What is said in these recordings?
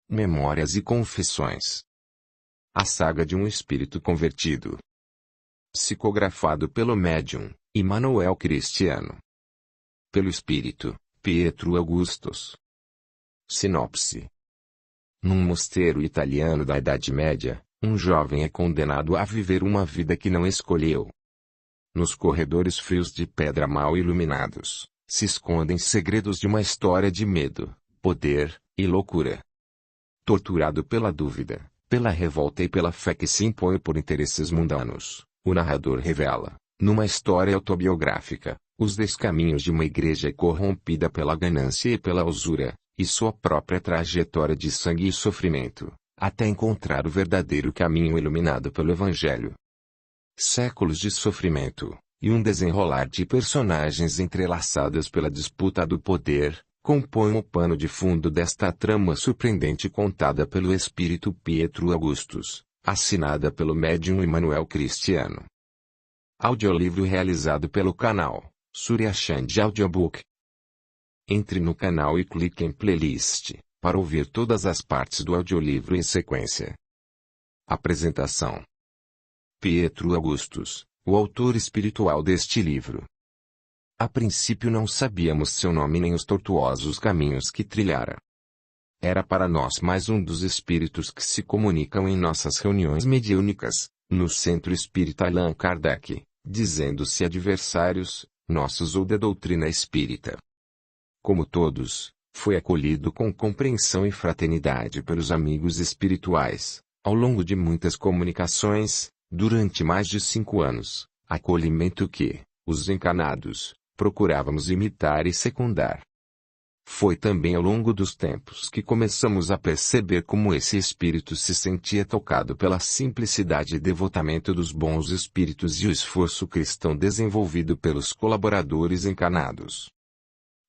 Memórias e Confissões. A saga de um espírito convertido. Psicografado pelo médium, Immanuel Cristiano. Pelo espírito, Pietro Augustus. Sinopse. Num mosteiro italiano da Idade Média, um jovem é condenado a viver uma vida que não escolheu. Nos corredores frios de pedra mal iluminados, se escondem segredos de uma história de medo, poder e loucura. Torturado pela dúvida, pela revolta e pela fé que se impõe por interesses mundanos, o narrador revela, numa história autobiográfica, os descaminhos de uma igreja corrompida pela ganância e pela usura, e sua própria trajetória de sangue e sofrimento, até encontrar o verdadeiro caminho iluminado pelo Evangelho. Séculos de sofrimento, e um desenrolar de personagens entrelaçadas pela disputa do poder, compõem o pano de fundo desta trama surpreendente contada pelo espírito Pietro Augustus, assinada pelo médium Immanuel Cristiano. Audiolivro realizado pelo canal Surya Chand Audiobook. Entre no canal e clique em playlist, para ouvir todas as partes do audiolivro em sequência. Apresentação: Pietro Augustus, o autor espiritual deste livro. A princípio não sabíamos seu nome nem os tortuosos caminhos que trilhara. Era para nós mais um dos espíritos que se comunicam em nossas reuniões mediúnicas, no Centro Espírita Allan Kardec, dizendo-se adversários, nossos ou da doutrina espírita. Como todos, foi acolhido com compreensão e fraternidade pelos amigos espirituais, ao longo de muitas comunicações, durante mais de 5 anos, acolhimento que, os encarnados, procurávamos imitar e secundar. Foi também ao longo dos tempos que começamos a perceber como esse espírito se sentia tocado pela simplicidade e devotamento dos bons espíritos e o esforço cristão desenvolvido pelos colaboradores encarnados.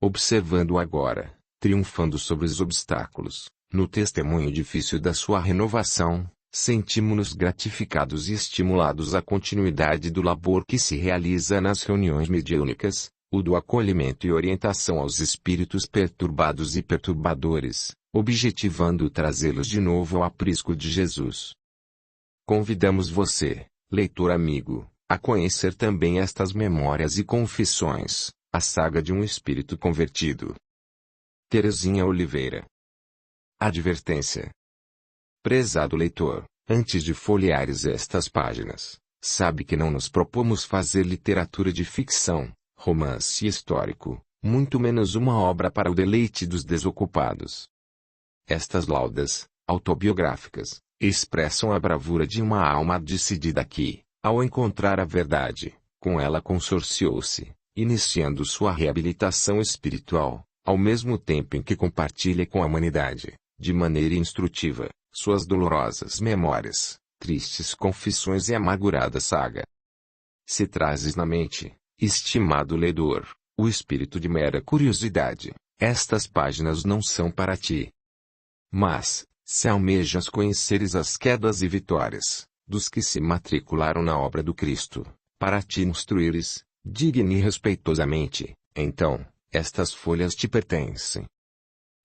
Observando agora, triunfando sobre os obstáculos, no testemunho difícil da sua renovação, sentimos-nos gratificados e estimulados à continuidade do labor que se realiza nas reuniões mediúnicas, o do acolhimento e orientação aos espíritos perturbados e perturbadores, objetivando trazê-los de novo ao aprisco de Jesus. Convidamos você, leitor amigo, a conhecer também estas memórias e confissões, a saga de um espírito convertido. Terezinha Oliveira. Advertência. Prezado leitor, antes de folheares estas páginas, sabe que não nos propomos fazer literatura de ficção, romance histórico, muito menos uma obra para o deleite dos desocupados. Estas laudas, autobiográficas, expressam a bravura de uma alma decidida que, ao encontrar a verdade, com ela consorciou-se, iniciando sua reabilitação espiritual, ao mesmo tempo em que compartilha com a humanidade, de maneira instrutiva, suas dolorosas memórias, tristes confissões e amargurada saga. Se trazes na mente, estimado leitor, o espírito de mera curiosidade, estas páginas não são para ti. Mas, se almejas conheceres as quedas e vitórias, dos que se matricularam na obra do Cristo, para te instruires, digna e respeitosamente, então, estas folhas te pertencem.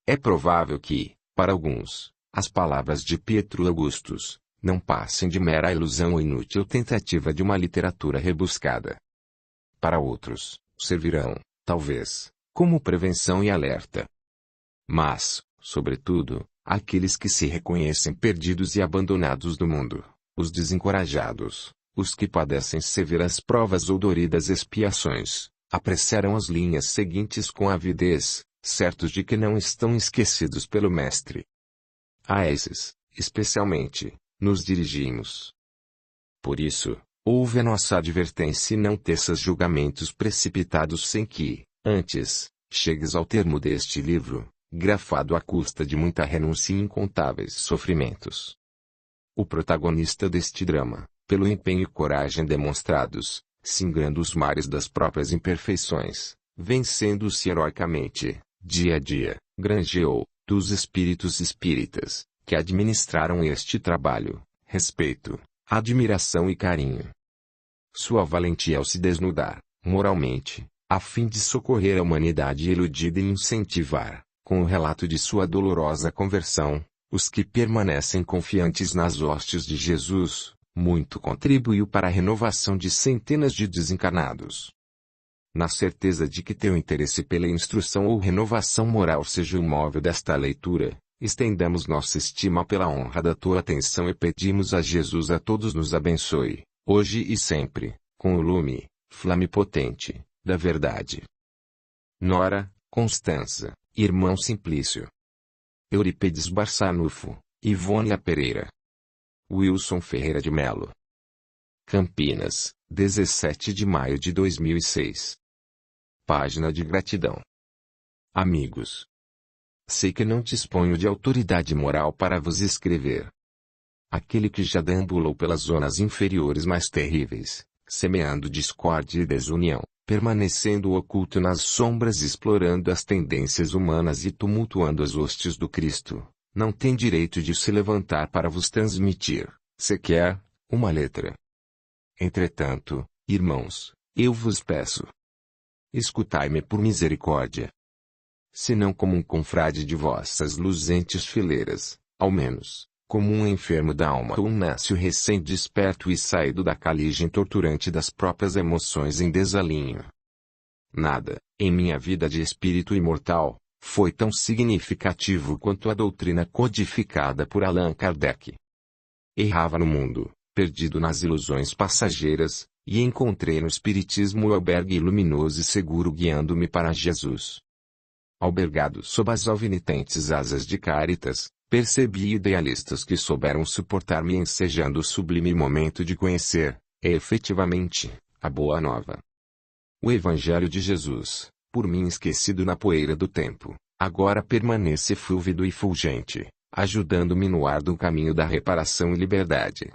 É provável que, para alguns, as palavras de Pietro Augustus, não passem de mera ilusão ou inútil tentativa de uma literatura rebuscada. Para outros, servirão, talvez, como prevenção e alerta. Mas, sobretudo, aqueles que se reconhecem perdidos e abandonados do mundo, os desencorajados, os que padecem severas provas ou doridas expiações, apreciarão as linhas seguintes com avidez, certos de que não estão esquecidos pelo Mestre. A esses, especialmente, nos dirigimos. Por isso, ouve a nossa advertência e não teças julgamentos precipitados sem que, antes, chegues ao termo deste livro, grafado à custa de muita renúncia e incontáveis sofrimentos. O protagonista deste drama, pelo empenho e coragem demonstrados, singrando os mares das próprias imperfeições, vencendo-se heroicamente, dia a dia, granjeou, dos espíritos espíritas, que administraram este trabalho, respeito, admiração e carinho. Sua valentia ao se desnudar, moralmente, a fim de socorrer a humanidade iludida e incentivar, com o relato de sua dolorosa conversão, Os que permanecem confiantes nas hostes de Jesus, muito contribuiu para a renovação de centenas de desencarnados. Na certeza de que teu interesse pela instrução ou renovação moral seja o móvel desta leitura, estendamos nossa estima pela honra da tua atenção e pedimos a Jesus a todos nos abençoe, hoje e sempre, com o lume, flame potente, da verdade. Nora, Constança, irmão Simplício. Eurípedes Barçanufo, Ivônia Pereira. Wilson Ferreira de Melo. Campinas, 17 de maio de 2006. Página de gratidão. Amigos. Sei que não disponho de autoridade moral para vos escrever. Aquele que já deambulou pelas zonas inferiores mais terríveis, semeando discórdia e desunião, permanecendo oculto nas sombras explorando as tendências humanas e tumultuando as hostes do Cristo, não tem direito de se levantar para vos transmitir, sequer, uma letra. Entretanto, irmãos, eu vos peço. Escutai-me por misericórdia. Se não como um confrade de vossas luzentes fileiras, ao menos, como um enfermo da alma ou um nécio recém-desperto e saído da caligem torturante das próprias emoções em desalinho. Nada, em minha vida de espírito imortal, foi tão significativo quanto a doutrina codificada por Allan Kardec. Errava no mundo, perdido nas ilusões passageiras, e encontrei no Espiritismo o albergue luminoso e seguro guiando-me para Jesus. Albergado sob as alvinitentes asas de Caritas, percebi idealistas que souberam suportar-me ensejando o sublime momento de conhecer, efetivamente, a Boa Nova. O Evangelho de Jesus, por mim esquecido na poeira do tempo, agora permanece fúlvido e fulgente, ajudando-me no árduo caminho da reparação e liberdade.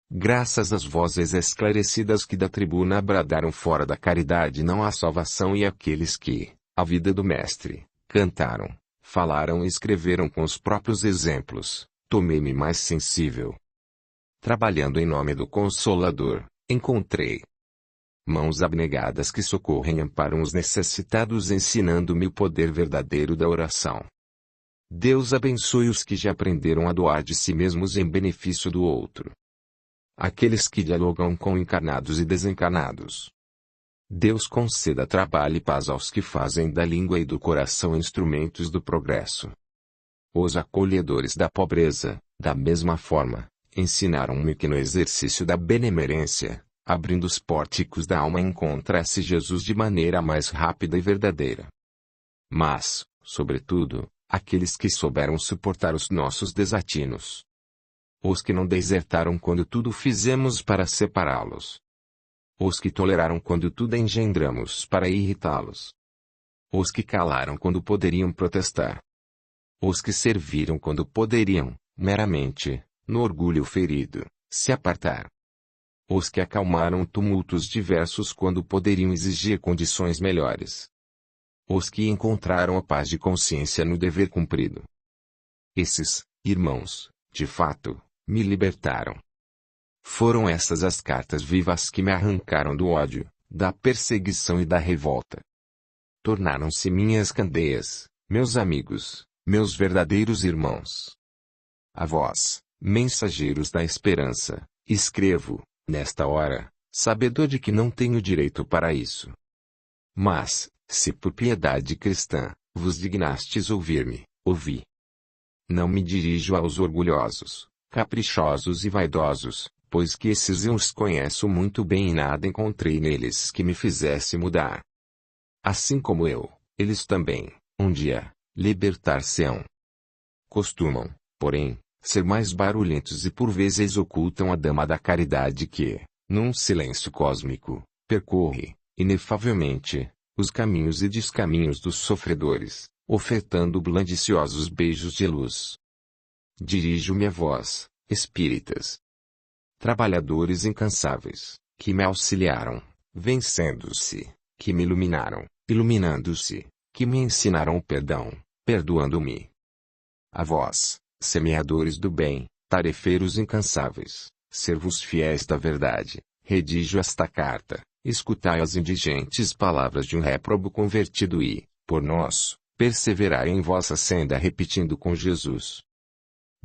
Graças às vozes esclarecidas que da tribuna bradaram fora da caridade não há salvação e àqueles que, a vida do Mestre, cantaram, falaram e escreveram com os próprios exemplos, tomei-me mais sensível. Trabalhando em nome do Consolador, encontrei mãos abnegadas que socorrem e amparam os necessitados ensinando-me o poder verdadeiro da oração. Deus abençoe os que já aprenderam a doar de si mesmos em benefício do outro. Aqueles que dialogam com encarnados e desencarnados. Deus conceda trabalho e paz aos que fazem da língua e do coração instrumentos do progresso. Os acolhedores da pobreza, da mesma forma, ensinaram-me que no exercício da benemerência, abrindo os pórticos da alma encontra-se Jesus de maneira mais rápida e verdadeira. Mas, sobretudo, aqueles que souberam suportar os nossos desatinos. Os que não desertaram quando tudo fizemos para separá-los. Os que toleraram quando tudo engendramos para irritá-los. Os que calaram quando poderiam protestar. Os que serviram quando poderiam, meramente, no orgulho ferido, se apartar. Os que acalmaram tumultos diversos quando poderiam exigir condições melhores. Os que encontraram a paz de consciência no dever cumprido. Esses, irmãos, de fato, me libertaram. Foram essas as cartas vivas que me arrancaram do ódio, da perseguição e da revolta. Tornaram-se minhas candeias, meus amigos, meus verdadeiros irmãos. A vós, mensageiros da esperança, escrevo, nesta hora, sabedor de que não tenho direito para isso. Mas, se por piedade cristã, vos dignastes ouvir-me, ouvi. Não me dirijo aos orgulhosos, caprichosos e vaidosos, pois que esses eu os conheço muito bem e nada encontrei neles que me fizesse mudar. Assim como eu, eles também, um dia, libertar-se-ão. Costumam, porém, ser mais barulhentos e por vezes ocultam a dama da caridade que, num silêncio cósmico, percorre, inefavelmente, os caminhos e descaminhos dos sofredores, ofertando blandiciosos beijos de luz. Dirijo-me a vós, espíritas. Trabalhadores incansáveis, que me auxiliaram, vencendo-se, que me iluminaram, iluminando-se, que me ensinaram o perdão, perdoando-me. A vós, semeadores do bem, tarefeiros incansáveis, servos fiéis da verdade, redijo esta carta, escutai as indigentes palavras de um réprobo convertido e, por nós, perseverai em vossa senda repetindo com Jesus.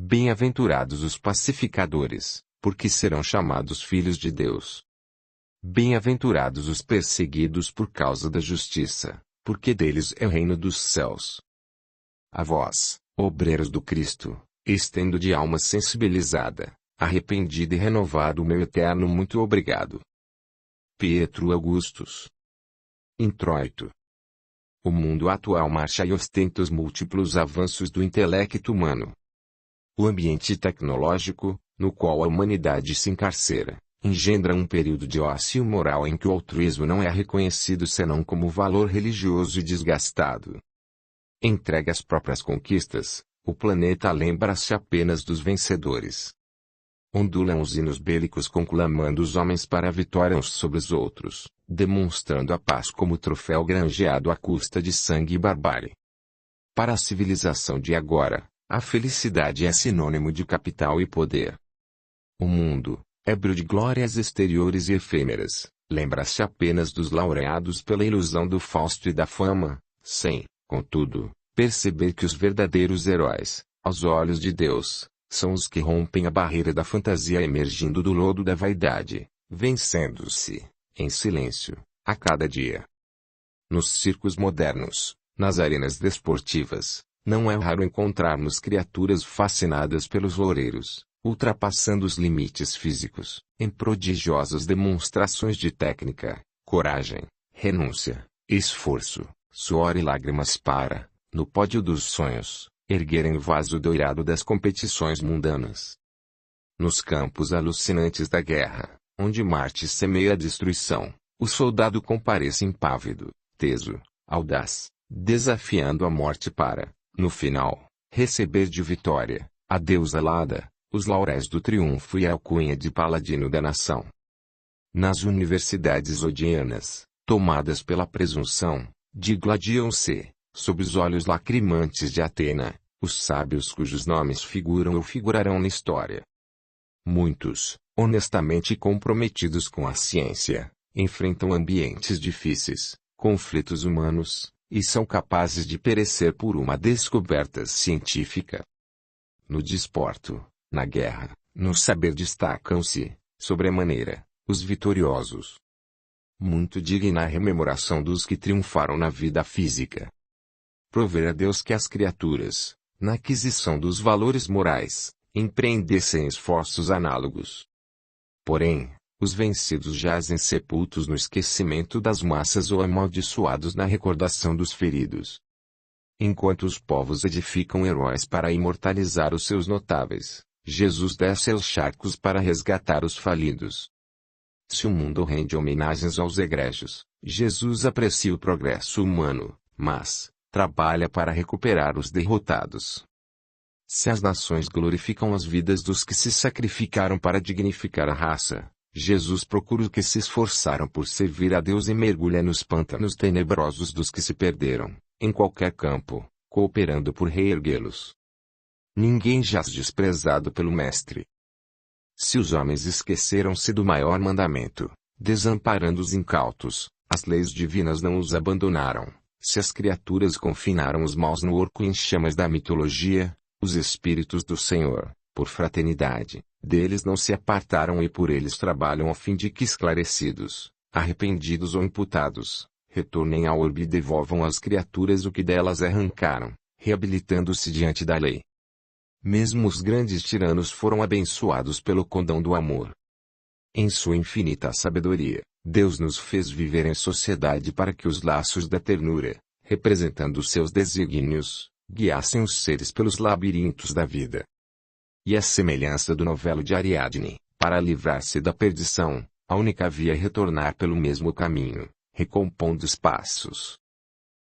Bem-aventurados os pacificadores, porque serão chamados filhos de Deus. Bem-aventurados os perseguidos por causa da justiça, porque deles é o reino dos céus. A vós, obreiros do Cristo, estendo de alma sensibilizada, arrependido e renovado o meu eterno muito obrigado. Pietro Augustus. Introito. O mundo atual marcha e ostenta os múltiplos avanços do intelecto humano. O ambiente tecnológico, no qual a humanidade se encarcera, engendra um período de ócio moral em que o altruísmo não é reconhecido senão como valor religioso e desgastado. Entregue às próprias conquistas, o planeta lembra-se apenas dos vencedores. Ondulam os hinos bélicos conclamando os homens para a vitória uns sobre os outros, demonstrando a paz como troféu granjeado à custa de sangue e barbárie. Para a civilização de agora, a felicidade é sinônimo de capital e poder. O mundo, ébrio de glórias exteriores e efêmeras, lembra-se apenas dos laureados pela ilusão do Fausto e da fama, sem, contudo, perceber que os verdadeiros heróis, aos olhos de Deus, são os que rompem a barreira da fantasia emergindo do lodo da vaidade, vencendo-se, em silêncio, a cada dia. Nos circos modernos, nas arenas desportivas, não é raro encontrarmos criaturas fascinadas pelos loureiros, ultrapassando os limites físicos, em prodigiosas demonstrações de técnica, coragem, renúncia, esforço, suor e lágrimas para, no pódio dos sonhos, erguerem o vaso dourado das competições mundanas. Nos campos alucinantes da guerra, onde Marte semeia a destruição, o soldado comparece impávido, teso, audaz, desafiando a morte para, no final, receber de vitória, a Deus alada, os lauréis do triunfo e a alcunha de paladino da nação. Nas universidades odianas, tomadas pela presunção, digladiam-se, sob os olhos lacrimantes de Atena, os sábios cujos nomes figuram ou figurarão na história. Muitos, honestamente comprometidos com a ciência, enfrentam ambientes difíceis, conflitos humanos, e são capazes de perecer por uma descoberta científica. No desporto, na guerra, no saber destacam-se, sobremaneira, os vitoriosos. Muito digna a rememoração dos que triunfaram na vida física. Prover a Deus que as criaturas, na aquisição dos valores morais, empreendessem esforços análogos. Porém, os vencidos jazem sepultos no esquecimento das massas ou amaldiçoados na recordação dos feridos. Enquanto os povos edificam heróis para imortalizar os seus notáveis, Jesus desce aos charcos para resgatar os falidos. Se o mundo rende homenagens aos egrégios, Jesus aprecia o progresso humano, mas trabalha para recuperar os derrotados. Se as nações glorificam as vidas dos que se sacrificaram para dignificar a raça, Jesus procura os que se esforçaram por servir a Deus e mergulha nos pântanos tenebrosos dos que se perderam, em qualquer campo, cooperando por reerguê-los. Ninguém jaz desprezado pelo Mestre. Se os homens esqueceram-se do maior mandamento, desamparando os incautos, as leis divinas não os abandonaram. Se as criaturas confinaram os maus no orco em chamas da mitologia, os espíritos do Senhor, por fraternidade, deles não se apartaram e por eles trabalham a fim de que esclarecidos, arrependidos ou imputados, retornem ao orbe e devolvam às criaturas o que delas arrancaram, reabilitando-se diante da lei. Mesmo os grandes tiranos foram abençoados pelo condão do amor. Em sua infinita sabedoria, Deus nos fez viver em sociedade para que os laços da ternura, representando seus desígnios, guiassem os seres pelos labirintos da vida. E a semelhança do novelo de Ariadne, para livrar-se da perdição, a única via é retornar pelo mesmo caminho, recompondo os passos.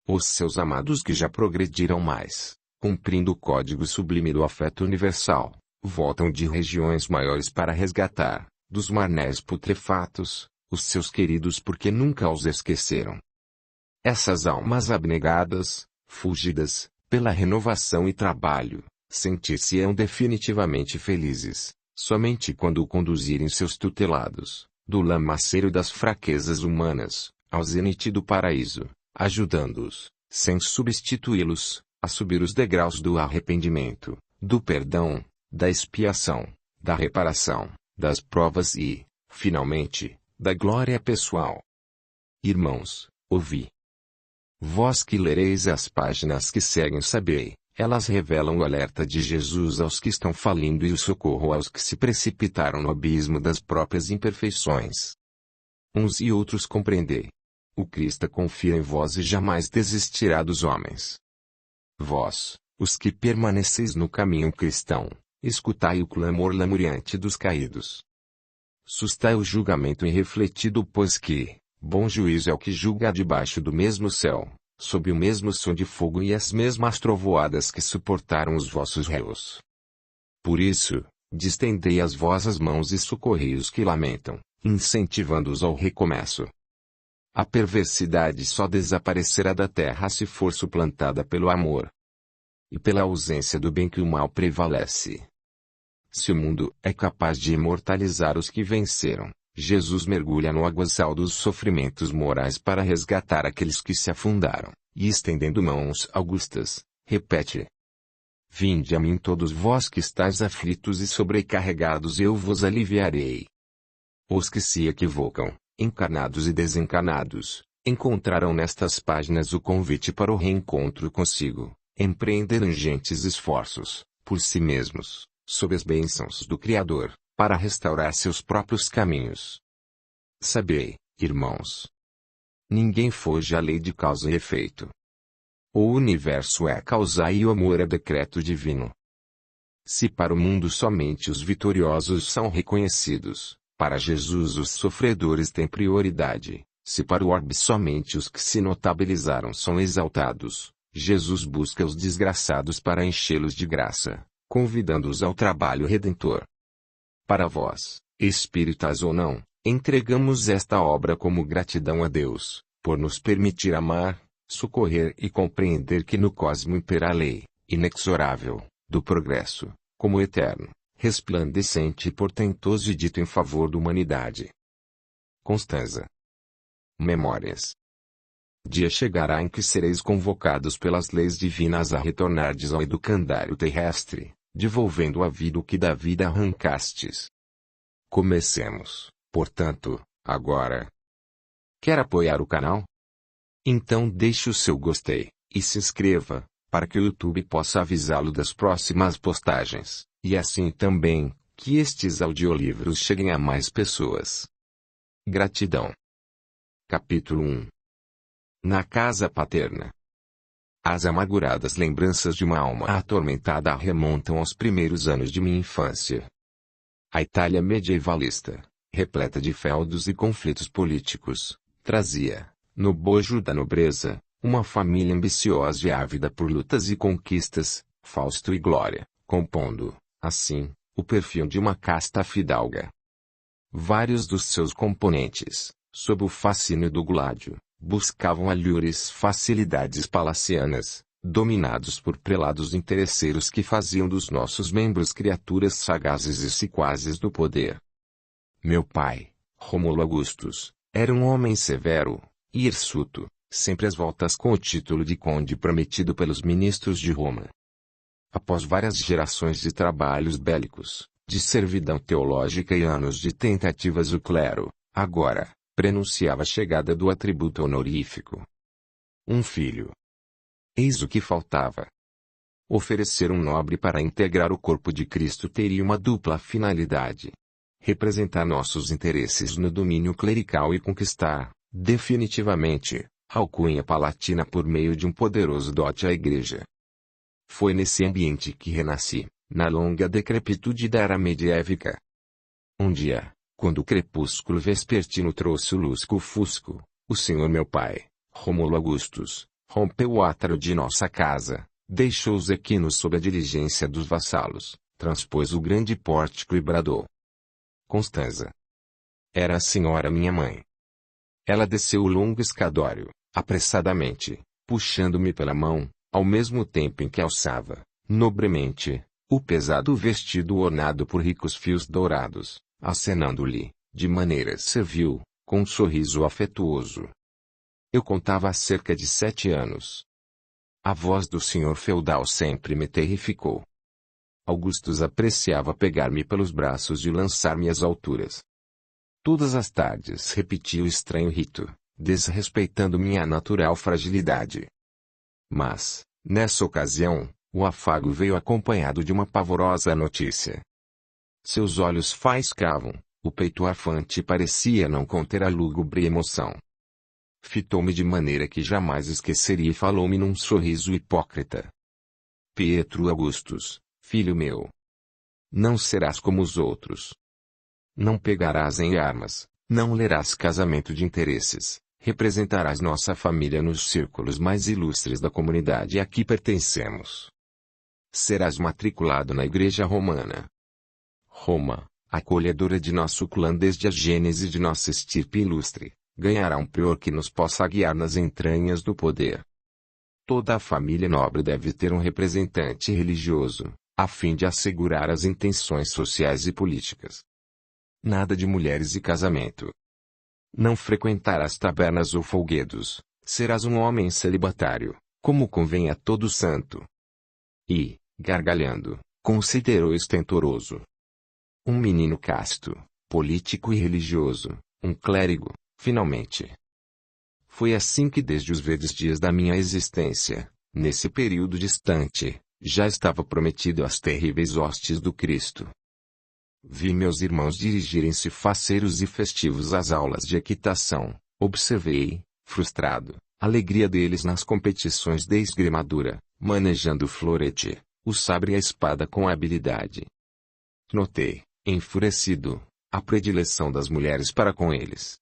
Os seus amados que já progrediram mais, cumprindo o código sublime do afeto universal, voltam de regiões maiores para resgatar, dos marnéis putrefatos, os seus queridos porque nunca os esqueceram. Essas almas abnegadas, fugidas, pela renovação e trabalho, sentir-se-ão definitivamente felizes, somente quando conduzirem seus tutelados, do lamaceiro das fraquezas humanas, ao zênite do paraíso, ajudando-os, sem substituí-los, a subir os degraus do arrependimento, do perdão, da expiação, da reparação, das provas e, finalmente, da glória pessoal. Irmãos, ouvi. Vós que lereis as páginas que seguem sabei, elas revelam o alerta de Jesus aos que estão falindo e o socorro aos que se precipitaram no abismo das próprias imperfeições. Uns e outros compreendei. O Cristo confia em vós e jamais desistirá dos homens. Vós, os que permaneceis no caminho cristão, escutai o clamor lamuriante dos caídos. Sustai o julgamento irrefletido, pois que, bom juízo é o que julga debaixo do mesmo céu, sob o mesmo som de fogo e as mesmas trovoadas que suportaram os vossos réus. Por isso, distendei as vossas mãos e socorrei os que lamentam, incentivando-os ao recomeço. A perversidade só desaparecerá da terra se for suplantada pelo amor. E pela ausência do bem que o mal prevalece. Se o mundo é capaz de imortalizar os que venceram, Jesus mergulha no aguaçal dos sofrimentos morais para resgatar aqueles que se afundaram, e estendendo mãos augustas, repete: Vinde a mim todos vós que estáis aflitos e sobrecarregados e eu vos aliviarei. Os que se equivocam, encarnados e desencarnados, encontrarão nestas páginas o convite para o reencontro consigo, empreender ingentes esforços, por si mesmos, sob as bênçãos do Criador, para restaurar seus próprios caminhos. Sabei, irmãos. Ninguém foge à lei de causa e efeito. O universo é causa e o amor é decreto divino. Se para o mundo somente os vitoriosos são reconhecidos, para Jesus os sofredores têm prioridade. Se para o orbe somente os que se notabilizaram são exaltados, Jesus busca os desgraçados para enchê-los de graça, convidando-os ao trabalho redentor. Para vós, espíritas ou não, entregamos esta obra como gratidão a Deus, por nos permitir amar, socorrer e compreender que no cosmo impera a lei, inexorável, do progresso, como eterno, resplandecente e portentoso e dito em favor da humanidade. Constanza. Memórias. Dia chegará em que sereis convocados pelas leis divinas a retornardes ao educandário terrestre, devolvendo à vida o que da vida arrancastes. Comecemos, portanto, agora. Quer apoiar o canal? Então deixe o seu gostei, e se inscreva, para que o YouTube possa avisá-lo das próximas postagens, e assim também, que estes audiolivros cheguem a mais pessoas. Gratidão. Capítulo 1. Na casa paterna. As amarguradas lembranças de uma alma atormentada remontam aos primeiros anos de minha infância. A Itália medievalista, repleta de feudos e conflitos políticos, trazia, no bojo da nobreza, uma família ambiciosa e ávida por lutas e conquistas, fausto e glória, compondo, assim, o perfil de uma casta fidalga. Vários dos seus componentes, sob o fascínio do Gládio, buscavam alhures facilidades palacianas, dominados por prelados interesseiros que faziam dos nossos membros criaturas sagazes e sequazes do poder. Meu pai, Rômulo Augustus, era um homem severo, e hirsuto, sempre às voltas com o título de conde prometido pelos ministros de Roma. Após várias gerações de trabalhos bélicos, de servidão teológica e anos de tentativas o clero, agora, prenunciava a chegada do atributo honorífico. Um filho. Eis o que faltava. Oferecer um nobre para integrar o corpo de Cristo teria uma dupla finalidade. Representar nossos interesses no domínio clerical e conquistar, definitivamente, a alcunha palatina por meio de um poderoso dote à Igreja. Foi nesse ambiente que renasci, na longa decrepitude da era mediévica. Um dia, quando o crepúsculo vespertino trouxe o lusco-fusco, o senhor meu pai, Rômulo Augustus, rompeu o átrio de nossa casa, deixou os equinos sob a diligência dos vassalos, transpôs o grande pórtico e bradou. Constanza. Era a senhora minha mãe. Ela desceu o longo escadório, apressadamente, puxando-me pela mão, ao mesmo tempo em que alçava, nobremente, o pesado vestido ornado por ricos fios dourados, acenando-lhe, de maneira servil, com um sorriso afetuoso. Eu contava cerca de 7 anos. A voz do senhor feudal sempre me terrificou. Augustus apreciava pegar-me pelos braços e lançar-me às alturas. Todas as tardes repetia o estranho rito, desrespeitando minha natural fragilidade. Mas, nessa ocasião, o afago veio acompanhado de uma pavorosa notícia. Seus olhos faiscavam, o peito arfante parecia não conter a lúgubre emoção. Fitou-me de maneira que jamais esqueceria e falou-me num sorriso hipócrita. Pietro Augustus, filho meu. Não serás como os outros. Não pegarás em armas, não lerás casamento de interesses, representarás nossa família nos círculos mais ilustres da comunidade a que pertencemos. Serás matriculado na Igreja Romana. Roma, acolhedora de nosso clã desde a gênese de nossa estirpe ilustre, ganhará um prior que nos possa guiar nas entranhas do poder. Toda a família nobre deve ter um representante religioso, a fim de assegurar as intenções sociais e políticas. Nada de mulheres e casamento. Não frequentarás tabernas ou folguedos, serás um homem celibatário, como convém a todo santo. E, gargalhando, considerou estentoroso. Um menino casto, político e religioso, um clérigo, finalmente. Foi assim que desde os verdes dias da minha existência, nesse período distante, já estava prometido às terríveis hostes do Cristo. Vi meus irmãos dirigirem-se faceiros e festivos às aulas de equitação, observei, frustrado, a alegria deles nas competições de esgrimadura, manejando o florete, o sabre e a espada com habilidade. Notei, enfurecido, a predileção das mulheres para com eles.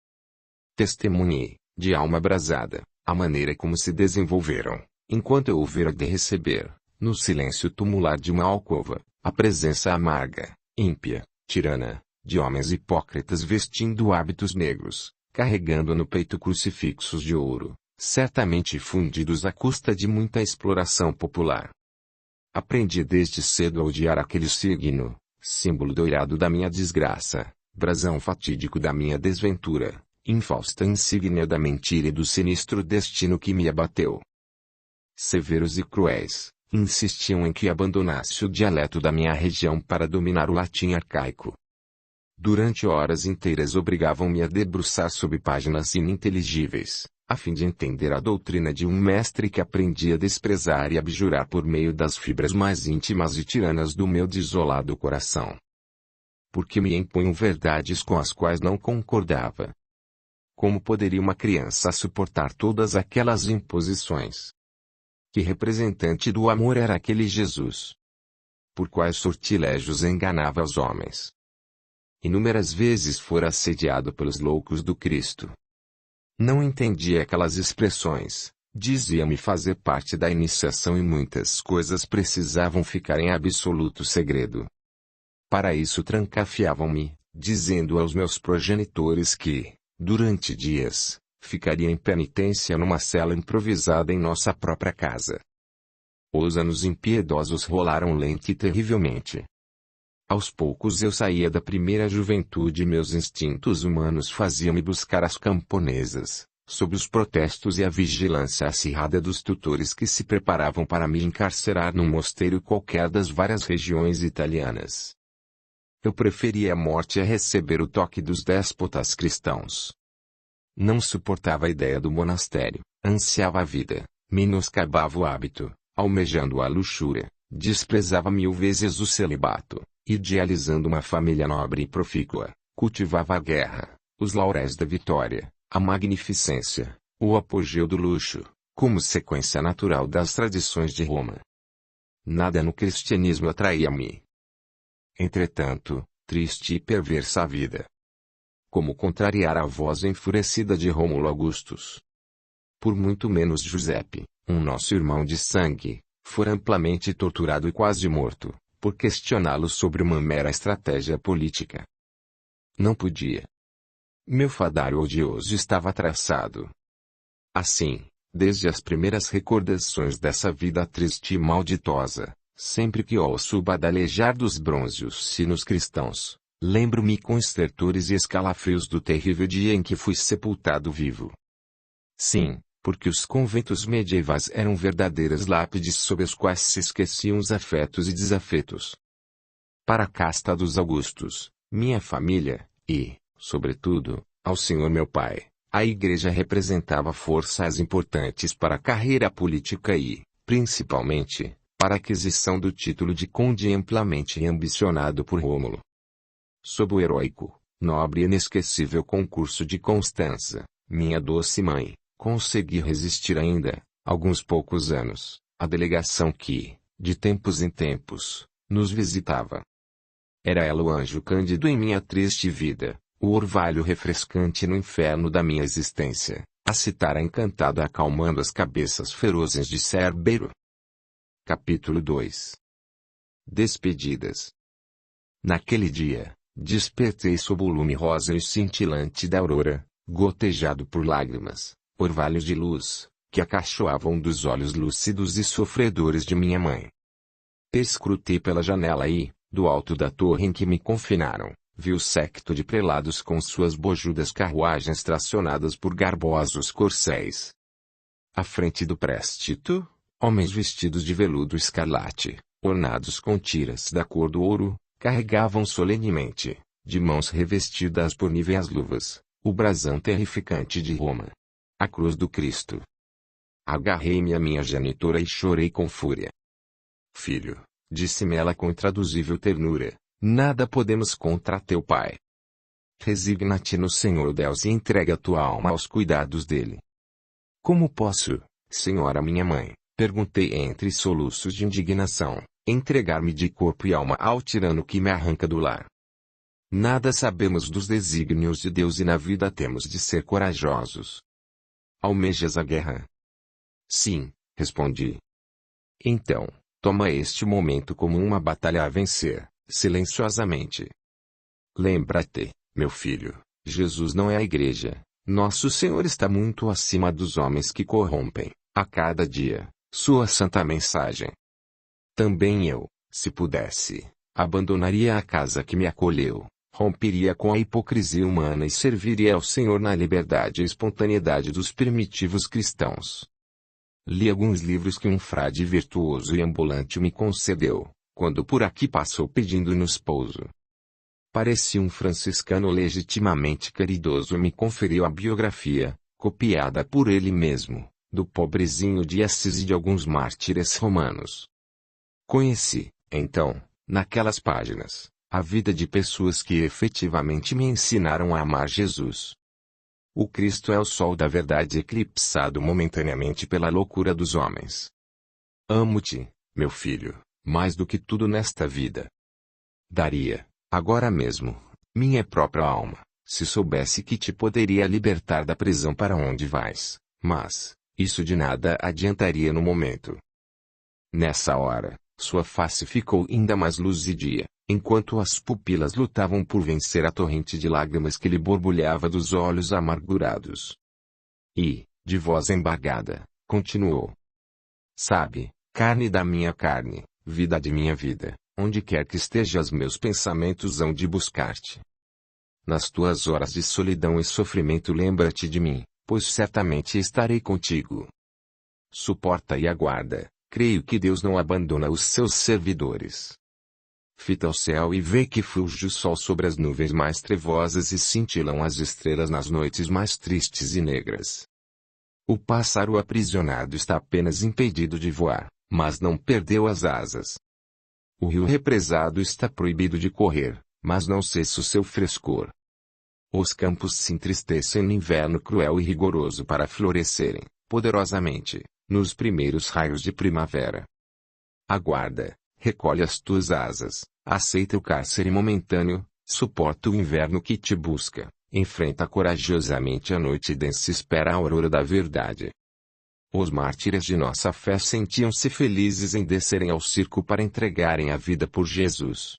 Testemunhei, de alma abrasada, a maneira como se desenvolveram, enquanto eu ouvira de receber, no silêncio tumular de uma alcova, a presença amarga, ímpia, tirana, de homens hipócritas vestindo hábitos negros, carregando no peito crucifixos de ouro, certamente fundidos à custa de muita exploração popular. Aprendi desde cedo a odiar aquele signo, símbolo doirado da minha desgraça, brasão fatídico da minha desventura, infausta insígnia da mentira e do sinistro destino que me abateu. Severos e cruéis, insistiam em que abandonasse o dialeto da minha região para dominar o latim arcaico. Durante horas inteiras obrigavam-me a debruçar sobre páginas ininteligíveis, a fim de entender a doutrina de um mestre que aprendi a desprezar e abjurar por meio das fibras mais íntimas e tiranas do meu desolado coração. Porque me impunham verdades com as quais não concordava. Como poderia uma criança suportar todas aquelas imposições? Que representante do amor era aquele Jesus? Por quais sortilégios enganava os homens? Inúmeras vezes fora assediado pelos loucos do Cristo. Não entendia aquelas expressões, dizia-me fazer parte da iniciação e muitas coisas precisavam ficar em absoluto segredo. Para isso trancafiavam-me, dizendo aos meus progenitores que, durante dias, ficaria em penitência numa cela improvisada em nossa própria casa. Os anos impiedosos rolaram lenta e terrivelmente. Aos poucos eu saía da primeira juventude e meus instintos humanos faziam-me buscar as camponesas, sob os protestos e a vigilância acirrada dos tutores que se preparavam para me encarcerar num mosteiro qualquer das várias regiões italianas. Eu preferia a morte a receber o toque dos déspotas cristãos. Não suportava a ideia do monastério, ansiava a vida, menoscabava o hábito, almejando a luxúria, desprezava 1000 vezes o celibato, idealizando uma família nobre e profícua, cultivava a guerra, os lauréis da vitória, a magnificência, o apogeu do luxo, como sequência natural das tradições de Roma. Nada no cristianismo atraía-me. Entretanto, triste e perversa a vida. Como contrariar a voz enfurecida de Rômulo Augustus? Por muito menos Giuseppe, um nosso irmão de sangue, fora amplamente torturado e quase morto, por questioná-lo sobre uma mera estratégia política. Não podia. Meu fadário odioso estava traçado. Assim, desde as primeiras recordações dessa vida triste e malditosa, sempre que ouço o badalejar dos brônzeos sinos cristãos, lembro-me com estertores e escalafrios do terrível dia em que fui sepultado vivo. Sim, porque os conventos medievais eram verdadeiras lápides sob as quais se esqueciam os afetos e desafetos, para a casta dos Augustos, minha família, e, sobretudo, ao Senhor meu Pai. A Igreja representava forças importantes para a carreira política e, principalmente, para a aquisição do título de conde amplamente ambicionado por Rômulo. Sob o heróico, nobre e inesquecível concurso de Constança, minha doce mãe, consegui resistir ainda, alguns poucos anos, à delegação que, de tempos em tempos, nos visitava. Era ela o anjo cândido em minha triste vida, o orvalho refrescante no inferno da minha existência, a citara encantada acalmando as cabeças ferozes de Cérbero. Capítulo 2. Despedidas. Naquele dia, despertei sob o lume rosa e cintilante da aurora, gotejado por lágrimas, orvalhos de luz, que acachoavam dos olhos lúcidos e sofredores de minha mãe. Perscrutei pela janela e, do alto da torre em que me confinaram, vi o séquito de prelados com suas bojudas carruagens tracionadas por garbosos corcéis. À frente do préstito, homens vestidos de veludo escarlate, ornados com tiras da cor do ouro, carregavam solenemente, de mãos revestidas por níveis luvas, o brasão terrificante de Roma. A cruz do Cristo. Agarrei-me à minha genitora e chorei com fúria. Filho, disse-me ela com intraduzível ternura, nada podemos contra teu pai. Resigna-te no Senhor Deus e entrega tua alma aos cuidados dele. Como posso, senhora minha mãe, perguntei entre soluços de indignação, entregar-me de corpo e alma ao tirano que me arranca do lar? Nada sabemos dos desígnios de Deus e na vida temos de ser corajosos. Almejas a guerra? Sim, respondi. Então, toma este momento como uma batalha a vencer, silenciosamente. Lembra-te, meu filho, Jesus não é a igreja, nosso Senhor está muito acima dos homens que corrompem, a cada dia, sua santa mensagem. Também eu, se pudesse, abandonaria a casa que me acolheu, romperia com a hipocrisia humana e serviria ao Senhor na liberdade e espontaneidade dos primitivos cristãos. Li alguns livros que um frade virtuoso e ambulante me concedeu, quando por aqui passou pedindo-nos pouso. Parecia um franciscano legitimamente caridoso e me conferiu a biografia, copiada por ele mesmo, do pobrezinho de Assis e de alguns mártires romanos. Conheci, então, naquelas páginas, a vida de pessoas que efetivamente me ensinaram a amar Jesus. O Cristo é o sol da verdade eclipsado momentaneamente pela loucura dos homens. Amo-te, meu filho, mais do que tudo nesta vida. Daria, agora mesmo, minha própria alma, se soubesse que te poderia libertar da prisão para onde vais, mas, isso de nada adiantaria no momento. Nessa hora, sua face ficou ainda mais luzidia, enquanto as pupilas lutavam por vencer a torrente de lágrimas que lhe borbulhava dos olhos amargurados. E, de voz embargada, continuou. Sabe, carne da minha carne, vida de minha vida, onde quer que estejas meus pensamentos hão de buscar-te. Nas tuas horas de solidão e sofrimento lembra-te de mim, pois certamente estarei contigo. Suporta e aguarda, creio que Deus não abandona os seus servidores. Fita o céu e vê que fulge o sol sobre as nuvens mais trevosas e cintilam as estrelas nas noites mais tristes e negras. O pássaro aprisionado está apenas impedido de voar, mas não perdeu as asas. O rio represado está proibido de correr, mas não cessa o seu frescor. Os campos se entristecem no inverno cruel e rigoroso para florescerem, poderosamente, nos primeiros raios de primavera. Aguarda, recolhe as tuas asas, aceita o cárcere momentâneo, suporta o inverno que te busca, enfrenta corajosamente a noite densa e espera a aurora da verdade. Os mártires de nossa fé sentiam-se felizes em descerem ao circo para entregarem a vida por Jesus.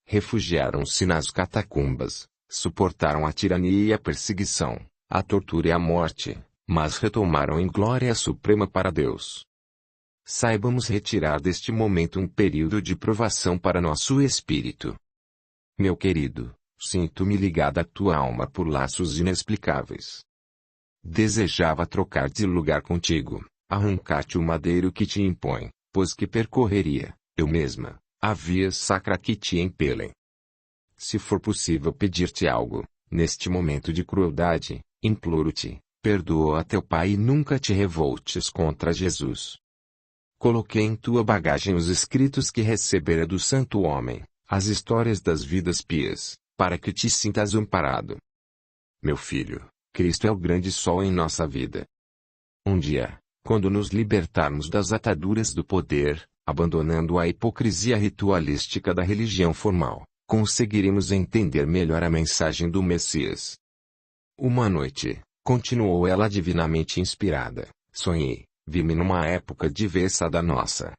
Refugiaram-se nas catacumbas, suportaram a tirania e a perseguição, a tortura e a morte, mas retomaram em glória suprema para Deus. Saibamos retirar deste momento um período de provação para nosso espírito. Meu querido, sinto-me ligado à tua alma por laços inexplicáveis. Desejava trocar de lugar contigo, arrancar-te o madeiro que te impõe, pois que percorreria, eu mesma, a via sacra que te impelem. Se for possível pedir-te algo, neste momento de crueldade, imploro-te, perdoa a teu pai e nunca te revoltes contra Jesus. Coloquei em tua bagagem os escritos que recebera do santo homem, as histórias das vidas pias, para que te sintas amparado. Meu filho, Cristo é o grande sol em nossa vida. Um dia, quando nos libertarmos das ataduras do poder, abandonando a hipocrisia ritualística da religião formal, conseguiremos entender melhor a mensagem do Messias. Uma noite, continuou ela divinamente inspirada, sonhei, vi-me numa época diversa da nossa.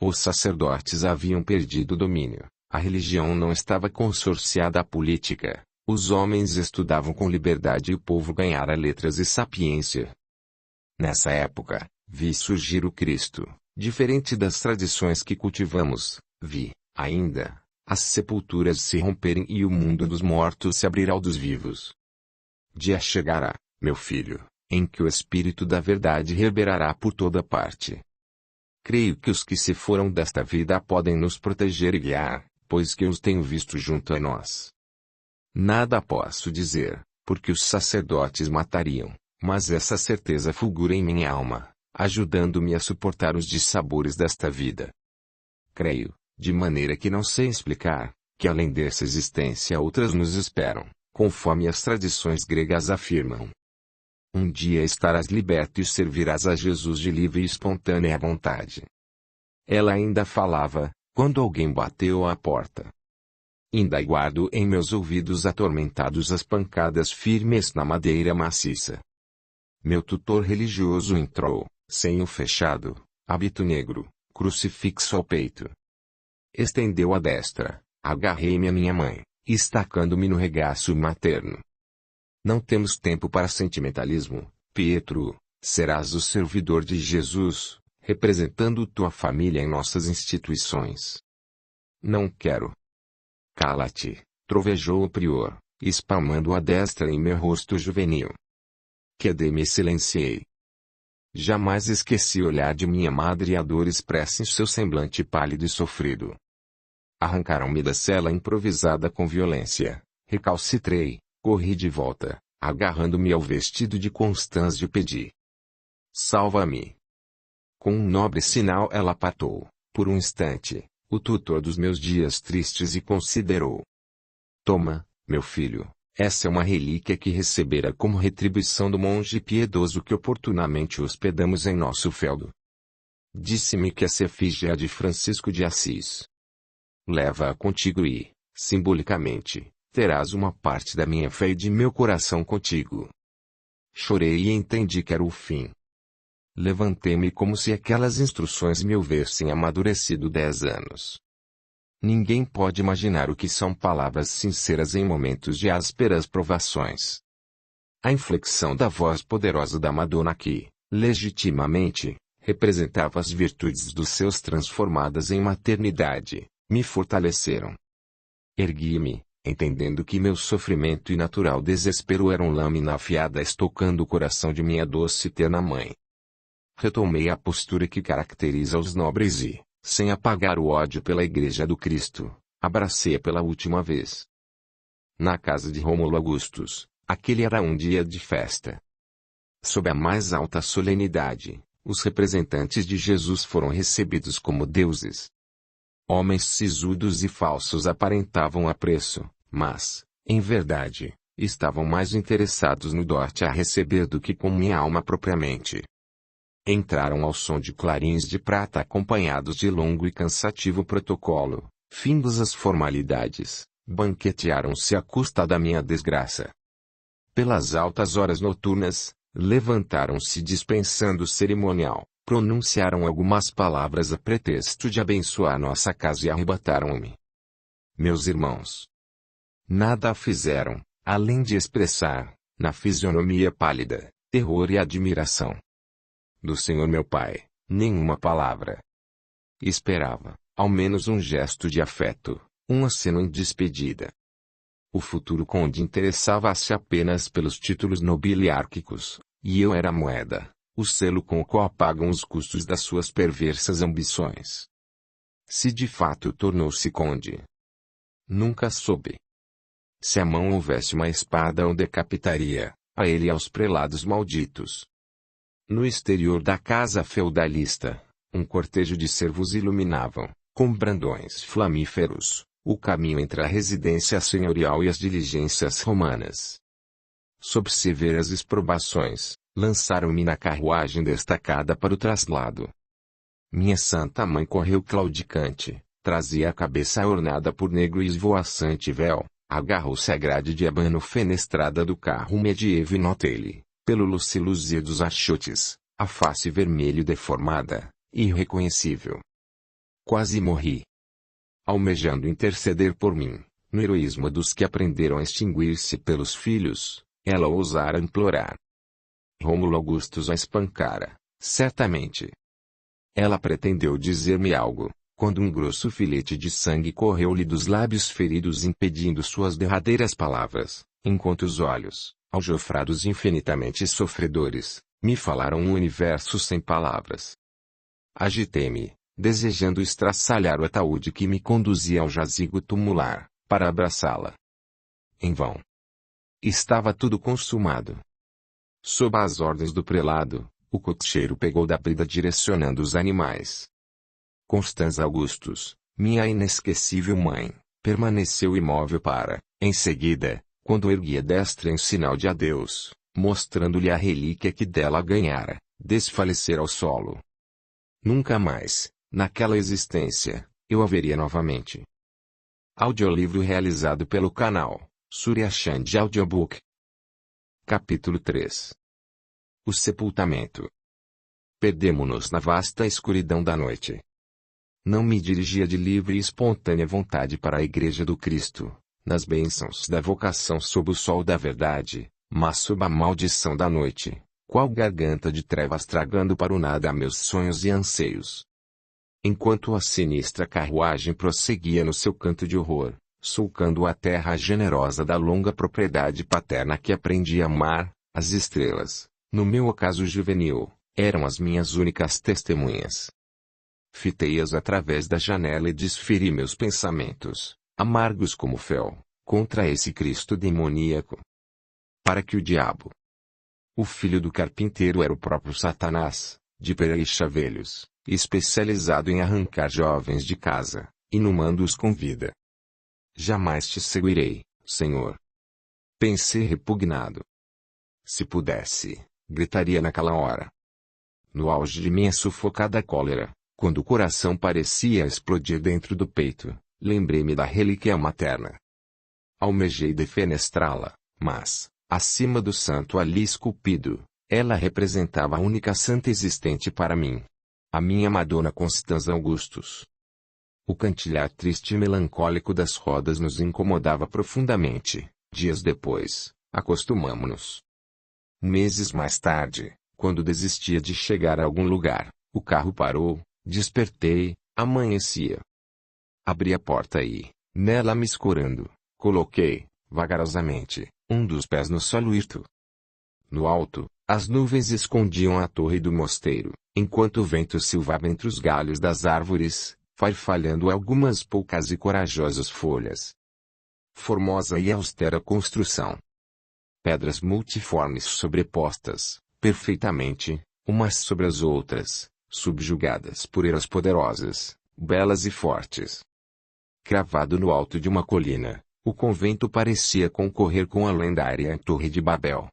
Os sacerdotes haviam perdido o domínio, a religião não estava consorciada à política, os homens estudavam com liberdade e o povo ganhara letras e sapiência. Nessa época, vi surgir o Cristo, diferente das tradições que cultivamos, vi, ainda, as sepulturas se romperem e o mundo dos mortos se abrirá ao dos vivos. Dia chegará, meu filho, em que o Espírito da Verdade reverberará por toda parte. Creio que os que se foram desta vida podem nos proteger e guiar, pois que os tenho visto junto a nós. Nada posso dizer, porque os sacerdotes matariam, mas essa certeza fulgura em minha alma, ajudando-me a suportar os dissabores desta vida. Creio, de maneira que não sei explicar, que além dessa existência outras nos esperam, conforme as tradições gregas afirmam. Um dia estarás liberto e servirás a Jesus de livre e espontânea vontade. Ela ainda falava, quando alguém bateu à porta. Ainda guardo em meus ouvidos atormentados as pancadas firmes na madeira maciça. Meu tutor religioso entrou, senho fechado, hábito negro, crucifixo ao peito. Estendeu a destra, agarrei-me a minha mãe, estacando-me no regaço materno. Não temos tempo para sentimentalismo, Pietro, serás o servidor de Jesus, representando tua família em nossas instituições. Não quero. Cala-te, trovejou o prior, espalmando a destra em meu rosto juvenil. Me silenciei. Jamais esqueci o olhar de minha madre e a dor expressa em seu semblante pálido e sofrido. Arrancaram-me da cela improvisada com violência, recalcitrei, corri de volta, agarrando-me ao vestido de Constância e pedi. Salva-me. Com um nobre sinal ela patou, por um instante, o tutor dos meus dias tristes e considerou. Toma, meu filho, essa é uma relíquia que recebera como retribuição do monge piedoso que oportunamente hospedamos em nosso feudo. Disse-me que essa efígie é a de Francisco de Assis. Leva-a contigo e, simbolicamente, terás uma parte da minha fé e de meu coração contigo. Chorei e entendi que era o fim. Levantei-me como se aquelas instruções me houvessem amadurecido 10 anos. Ninguém pode imaginar o que são palavras sinceras em momentos de ásperas provações. A inflexão da voz poderosa da Madonna que, legitimamente, representava as virtudes dos seus transformadas em maternidade, me fortaleceram. Ergui-me, entendendo que meu sofrimento e natural desespero eram lâmina afiada estocando o coração de minha doce e terna mãe. Retomei a postura que caracteriza os nobres e, sem apagar o ódio pela Igreja do Cristo, abracei-a pela última vez. Na casa de Rômulo Augustus, aquele era um dia de festa. Sob a mais alta solenidade, os representantes de Jesus foram recebidos como deuses. Homens sisudos e falsos aparentavam apreço, mas, em verdade, estavam mais interessados no dote a receber do que com minha alma propriamente. Entraram ao som de clarins de prata acompanhados de longo e cansativo protocolo, findas as formalidades, banquetearam-se à custa da minha desgraça. Pelas altas horas noturnas, levantaram-se dispensando o cerimonial, pronunciaram algumas palavras a pretexto de abençoar nossa casa e arrebataram-me. Meus irmãos nada fizeram, além de expressar, na fisionomia pálida, terror e admiração. Do Senhor meu Pai, nenhuma palavra. Esperava, ao menos um gesto de afeto, um aceno em despedida. O futuro conde interessava-se apenas pelos títulos nobiliárquicos, e eu era a moeda, o selo com o qual pagam os custos das suas perversas ambições. se de fato tornou-se conde. Nunca soube. Se à mão houvesse uma espada o decapitaria, a ele e aos prelados malditos. No exterior da casa feudalista, um cortejo de servos iluminavam, com brandões flamíferos, o caminho entre a residência senhorial e as diligências romanas. Sob severas exprobações, lançaram-me na carruagem destacada para o traslado. Minha santa mãe correu claudicante, trazia a cabeça ornada por negro e esvoaçante véu, agarrou-se à grade de abano fenestrada do carro medievo e notei-lhe, pelo luciluzir dos achotes, a face vermelho deformada, irreconhecível. Quase morri. Almejando interceder por mim, no heroísmo dos que aprenderam a extinguir-se pelos filhos, ela ousara implorar. Rômulo Augustus a espancara, certamente. Ela pretendeu dizer-me algo, quando um grosso filete de sangue correu-lhe dos lábios feridos impedindo suas derradeiras palavras, enquanto os olhos, aljofrados infinitamente sofredores, me falaram um universo sem palavras. Agitei-me, desejando estraçalhar o ataúde que me conduzia ao jazigo tumular, para abraçá-la. Em vão. Estava tudo consumado. Sob as ordens do prelado, o cocheiro pegou da brida direcionando os animais. Constanza Augustus, minha inesquecível mãe, permaneceu imóvel para, em seguida, quando ergui a destra em sinal de adeus, mostrando-lhe a relíquia que dela ganhara, desfalecer ao solo. Nunca mais, naquela existência, eu a veria novamente. Audiolivro realizado pelo canal Surya Chand Audiobook. Capítulo 3. O sepultamento. Perdemo-nos na vasta escuridão da noite. Não me dirigia de livre e espontânea vontade para a Igreja do Cristo, nas bênçãos da vocação sob o sol da verdade, mas sob a maldição da noite, qual garganta de trevas tragando para o nada meus sonhos e anseios. Enquanto a sinistra carruagem prosseguia no seu canto de horror, sulcando a terra generosa da longa propriedade paterna que aprendi a amar, as estrelas, no meu ocaso juvenil, eram as minhas únicas testemunhas. Fitei-as através da janela e desferi meus pensamentos, amargos como fel, contra esse Cristo demoníaco. Para que o diabo, o filho do carpinteiro, era o próprio Satanás, de pera e chavelhos, especializado em arrancar jovens de casa, inumando-os com vida. Jamais te seguirei, Senhor. Pensei repugnado. Se pudesse, gritaria naquela hora. No auge de minha sufocada cólera, quando o coração parecia explodir dentro do peito, lembrei-me da relíquia materna. Almejei defenestrá-la, mas, acima do santo ali esculpido, ela representava a única santa existente para mim. A minha Madonna Constanza Augustus. O cantilhar triste e melancólico das rodas nos incomodava profundamente. Dias depois, acostumamo-nos. Meses mais tarde, quando desistia de chegar a algum lugar, o carro parou, despertei, amanhecia. Abri a porta e, nela me escorando, coloquei, vagarosamente, um dos pés no solo hirto. No alto, as nuvens escondiam a torre do mosteiro, enquanto o vento silvava entre os galhos das árvores, farfalhando algumas poucas e corajosas folhas. Formosa e austera construção. Pedras multiformes sobrepostas, perfeitamente, umas sobre as outras, subjugadas por eras poderosas, belas e fortes. Cravado no alto de uma colina, o convento parecia concorrer com a lendária Torre de Babel.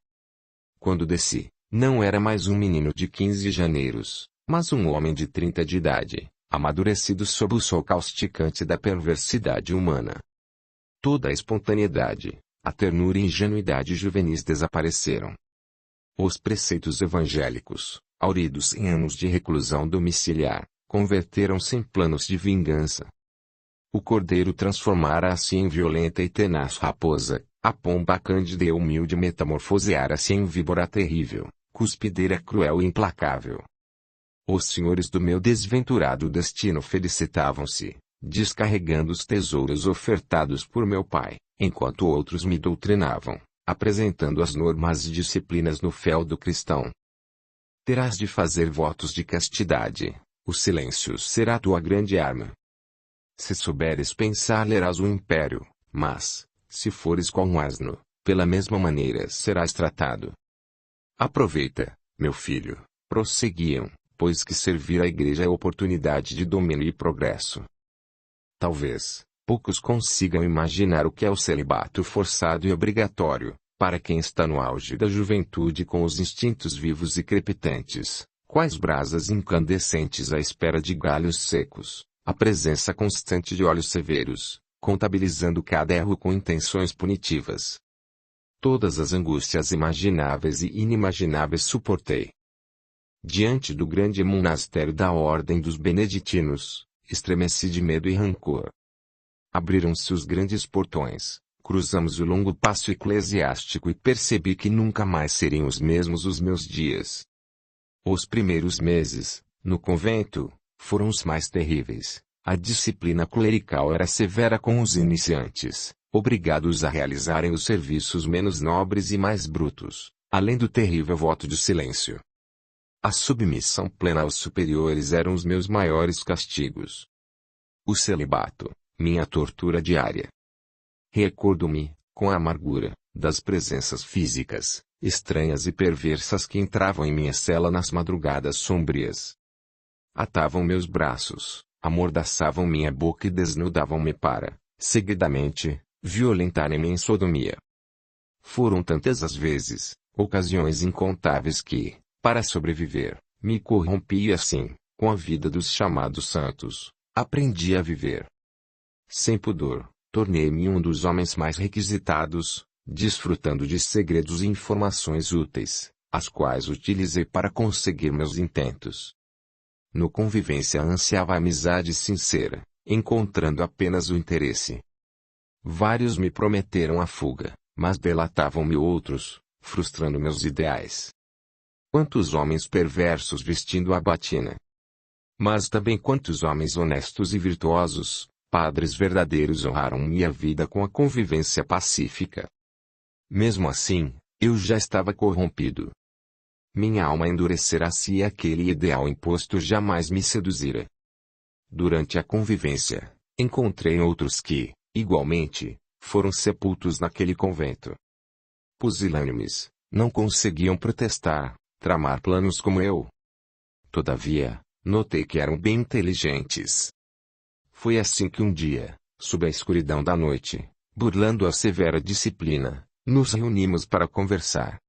Quando desci, não era mais um menino de 15 janeiros, mas um homem de 30 de idade, amadurecido sob o sol causticante da perversidade humana. Toda a espontaneidade, a ternura e ingenuidade juvenis desapareceram. Os preceitos evangélicos, hauridos em anos de reclusão domiciliar, converteram-se em planos de vingança. O cordeiro transformara-se em violenta e tenaz raposa, a pomba cândida e humilde metamorfoseara-se em víbora terrível, cuspideira cruel e implacável. Os senhores do meu desventurado destino felicitavam-se, descarregando os tesouros ofertados por meu pai, enquanto outros me doutrinavam, apresentando as normas e disciplinas no feudo cristão. Terás de fazer votos de castidade, o silêncio será tua grande arma. Se souberes pensar, lerás o império, mas, se fores qual um asno, pela mesma maneira serás tratado. Aproveita, meu filho, prosseguiam, pois que servir à igreja é oportunidade de domínio e progresso. Talvez poucos consigam imaginar o que é o celibato forçado e obrigatório, para quem está no auge da juventude com os instintos vivos e crepitantes, quais brasas incandescentes à espera de galhos secos, a presença constante de olhos severos, contabilizando cada erro com intenções punitivas. Todas as angústias imagináveis e inimagináveis suportei. Diante do grande monastério da Ordem dos Beneditinos, estremeci de medo e rancor. Abriram-se os grandes portões, cruzamos o longo paço eclesiástico e percebi que nunca mais seriam os mesmos os meus dias. Os primeiros meses, no convento, foram os mais terríveis. A disciplina clerical era severa com os iniciantes, obrigados a realizarem os serviços menos nobres e mais brutos, além do terrível voto de silêncio. A submissão plena aos superiores eram os meus maiores castigos. O celibato, minha tortura diária. Recordo-me, com amargura, das presenças físicas, estranhas e perversas que entravam em minha cela nas madrugadas sombrias. Atavam meus braços, amordaçavam minha boca e desnudavam-me para, seguidamente, violentarem-me em sodomia. Foram tantas as vezes, ocasiões incontáveis que, para sobreviver, me corrompi e assim, com a vida dos chamados santos, aprendi a viver. Sem pudor, tornei-me um dos homens mais requisitados, desfrutando de segredos e informações úteis, as quais utilizei para conseguir meus intentos. No convivência ansiava a amizade sincera, encontrando apenas o interesse. Vários me prometeram a fuga, mas delatavam-me outros, frustrando meus ideais. Quantos homens perversos vestindo a batina! Mas também quantos homens honestos e virtuosos, padres verdadeiros honraram minha vida com a convivência pacífica. Mesmo assim, eu já estava corrompido. Minha alma endurecera-se e aquele ideal imposto jamais me seduzira. Durante a convivência, encontrei outros que, igualmente, foram sepultos naquele convento. Pusilânimes, não conseguiam protestar, tramar planos como eu. Todavia, notei que eram bem inteligentes. Foi assim que um dia, sob a escuridão da noite, burlando a severa disciplina, nos reunimos para conversar.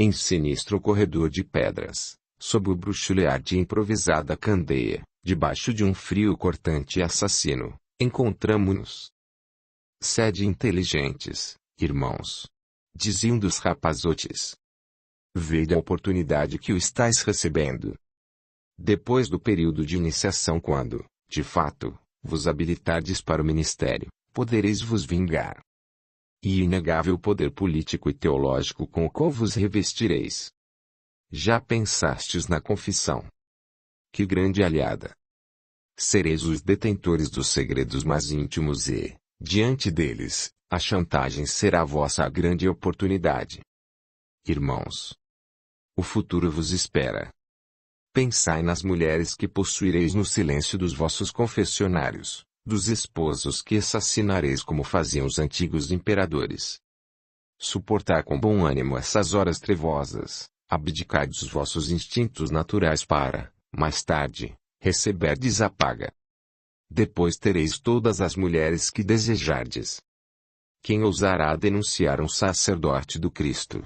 Em sinistro corredor de pedras, sob o bruxulear de improvisada candeia, debaixo de um frio cortante e assassino, encontramo-nos. Sede inteligentes, irmãos, diziam um dos rapazotes. Vede a oportunidade que o estáis recebendo. Depois do período de iniciação, quando, de fato, vos habilitardes para o ministério, podereis vos vingar. E inegável poder político e teológico com o qual vos revestireis. Já pensastes na confissão? Que grande aliada! Sereis os detentores dos segredos mais íntimos e, diante deles, a chantagem será a vossa grande oportunidade. Irmãos, o futuro vos espera. Pensai nas mulheres que possuireis no silêncio dos vossos confessionários, dos esposos que assassinareis como faziam os antigos imperadores. Suportar com bom ânimo essas horas trevosas, abdicai dos vossos instintos naturais para, mais tarde, receberdes a paga. Depois tereis todas as mulheres que desejardes. Quem ousará denunciar um sacerdote do Cristo?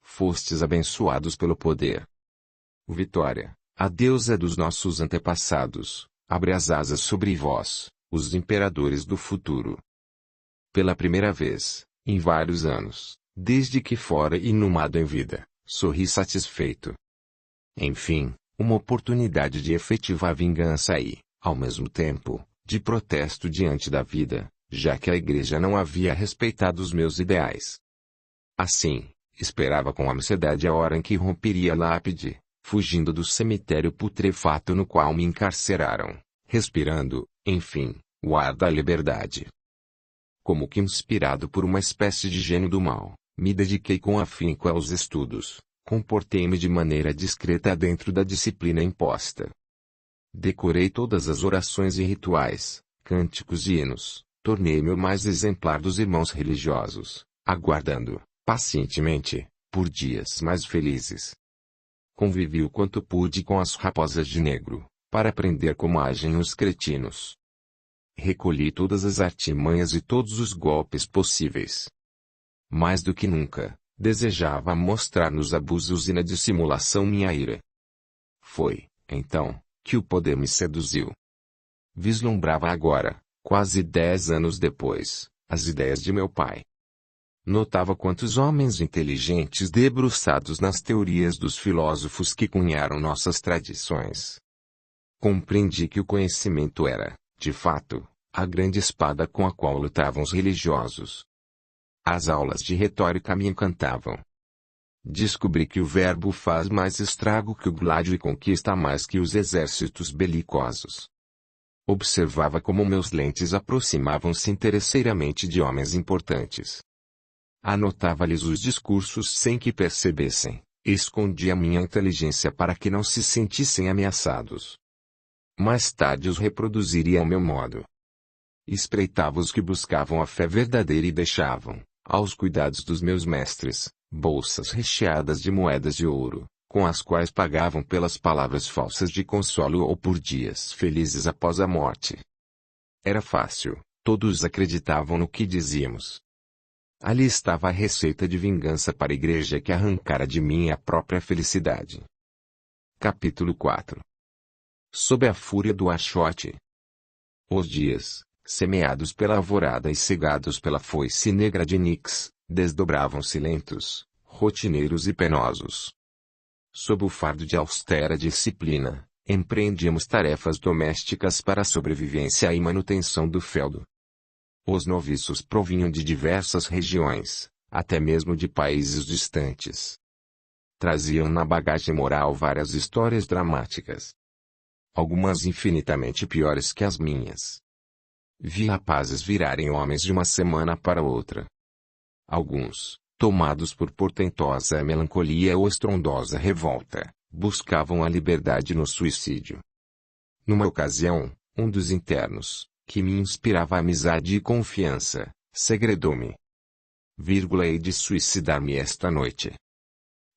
Fostes abençoados pelo poder. Vitória, a deusa dos nossos antepassados, abre as asas sobre vós, os imperadores do futuro. Pela primeira vez, em vários anos, desde que fora inumado em vida, sorri satisfeito. Enfim, uma oportunidade de efetivar vingança e, ao mesmo tempo, de protesto diante da vida, já que a igreja não havia respeitado os meus ideais. Assim, esperava com ansiedade a hora em que romperia a lápide, fugindo do cemitério putrefato no qual me encarceraram, respirando, enfim, o ar da liberdade. Como que inspirado por uma espécie de gênio do mal, me dediquei com afinco aos estudos, comportei-me de maneira discreta dentro da disciplina imposta. Decorei todas as orações e rituais, cânticos e hinos, tornei-me o mais exemplar dos irmãos religiosos, aguardando, pacientemente, por dias mais felizes. Convivi o quanto pude com as raposas de negro, para aprender como agem os cretinos. Recolhi todas as artimanhas e todos os golpes possíveis. Mais do que nunca, desejava mostrar nos abusos e na dissimulação minha ira. Foi, então, que o poder me seduziu. Vislumbrava agora, quase 10 anos depois, as ideias de meu pai. Notava quantos homens inteligentes debruçados nas teorias dos filósofos que cunharam nossas tradições. Compreendi que o conhecimento era, de fato, a grande espada com a qual lutavam os religiosos. As aulas de retórica me encantavam. Descobri que o verbo faz mais estrago que o gládio e conquista mais que os exércitos belicosos. Observava como meus lentes aproximavam-se interesseiramente de homens importantes. Anotava-lhes os discursos sem que percebessem, escondia minha inteligência para que não se sentissem ameaçados. Mais tarde os reproduziria ao meu modo. Espreitava os que buscavam a fé verdadeira e deixavam, aos cuidados dos meus mestres, bolsas recheadas de moedas de ouro, com as quais pagavam pelas palavras falsas de consolo ou por dias felizes após a morte. Era fácil, todos acreditavam no que dizíamos. Ali estava a receita de vingança para a igreja que arrancara de mim a própria felicidade. Capítulo 4. Sob a fúria do Achote. Os dias, semeados pela alvorada e cegados pela foice negra de Nix, desdobravam-se lentos, rotineiros e penosos. Sob o fardo de austera disciplina, empreendíamos tarefas domésticas para a sobrevivência e manutenção do feudo. Os noviços provinham de diversas regiões, até mesmo de países distantes. Traziam na bagagem moral várias histórias dramáticas. Algumas infinitamente piores que as minhas. Vi rapazes virarem homens de uma semana para outra. Alguns, tomados por portentosa melancolia ou estrondosa revolta, buscavam a liberdade no suicídio. Numa ocasião, um dos internos, que me inspirava amizade e confiança, segredou-me. Hei de suicidar-me esta noite.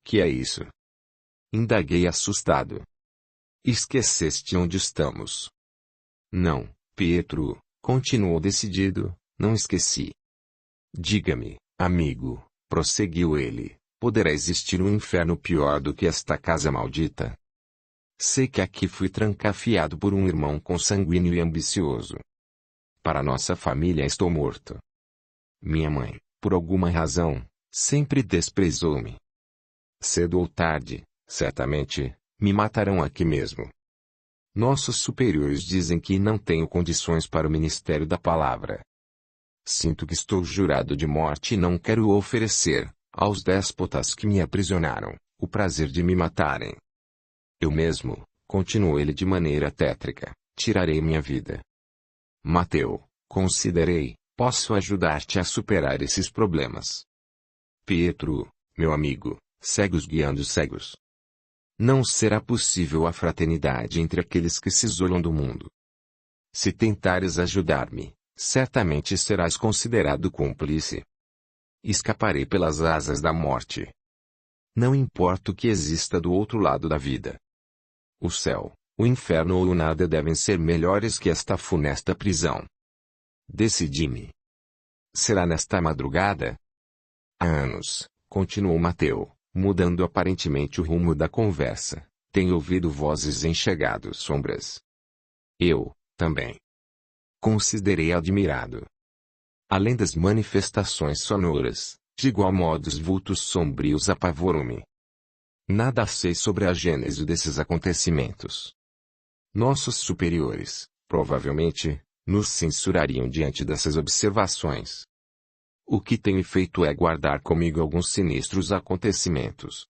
Que é isso? Indaguei assustado. Esqueceste onde estamos? Não, Pietro, continuou decidido, não esqueci. Diga-me, amigo, prosseguiu ele, poderá existir um inferno pior do que esta casa maldita? Sei que aqui fui trancafiado por um irmão consanguíneo e ambicioso. Para nossa família estou morto. Minha mãe, por alguma razão, sempre desprezou-me. Cedo ou tarde, certamente, me matarão aqui mesmo. Nossos superiores dizem que não tenho condições para o ministério da palavra. Sinto que estou jurado de morte e não quero oferecer, aos déspotas que me aprisionaram, o prazer de me matarem. Eu mesmo, continuou ele de maneira tétrica, tirarei minha vida. Mateu, considerei, posso ajudar-te a superar esses problemas. Pietro, meu amigo, cegos guiando cegos. Não será possível a fraternidade entre aqueles que se isolam do mundo. Se tentares ajudar-me, certamente serás considerado cúmplice. Escaparei pelas asas da morte. Não importa o que exista do outro lado da vida. O céu, o inferno ou o nada devem ser melhores que esta funesta prisão. Decidi-me. Será nesta madrugada? Há anos, continuou Mateu, mudando aparentemente o rumo da conversa, tenho ouvido vozes enxergado sombras. Eu, também. Considerei admirado. Além das manifestações sonoras, de igual modo os vultos sombrios apavoram-me. Nada sei sobre a gênese desses acontecimentos. Nossos superiores, provavelmente, nos censurariam diante dessas observações. O que tenho feito é guardar comigo alguns sinistros acontecimentos.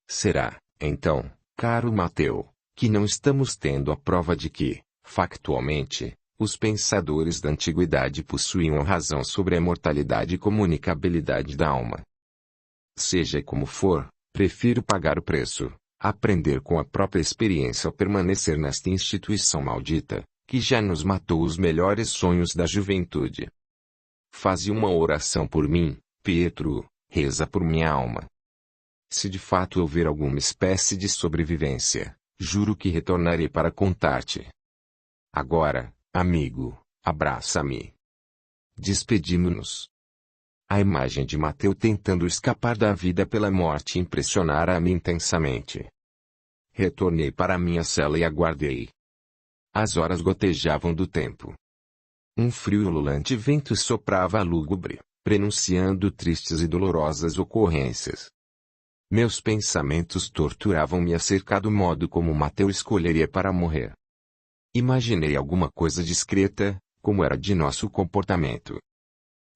Será, então, caro Mateu, que não estamos tendo a prova de que, factualmente, os pensadores da antiguidade possuíam razão sobre a mortalidade e comunicabilidade da alma. Seja como for, prefiro pagar o preço, aprender com a própria experiência ao permanecer nesta instituição maldita, que já nos matou os melhores sonhos da juventude. Faze uma oração por mim, Pietro, reza por minha alma. Se de fato houver alguma espécie de sobrevivência, juro que retornarei para contar-te. Agora, amigo, abraça-me. Despedimo-nos. A imagem de Mateu tentando escapar da vida pela morte impressionara-me intensamente. Retornei para minha cela e aguardei. As horas gotejavam do tempo. Um frio e ululante vento soprava lúgubre, prenunciando tristes e dolorosas ocorrências. Meus pensamentos torturavam-me acerca do modo como Mateu escolheria para morrer. Imaginei alguma coisa discreta, como era de nosso comportamento.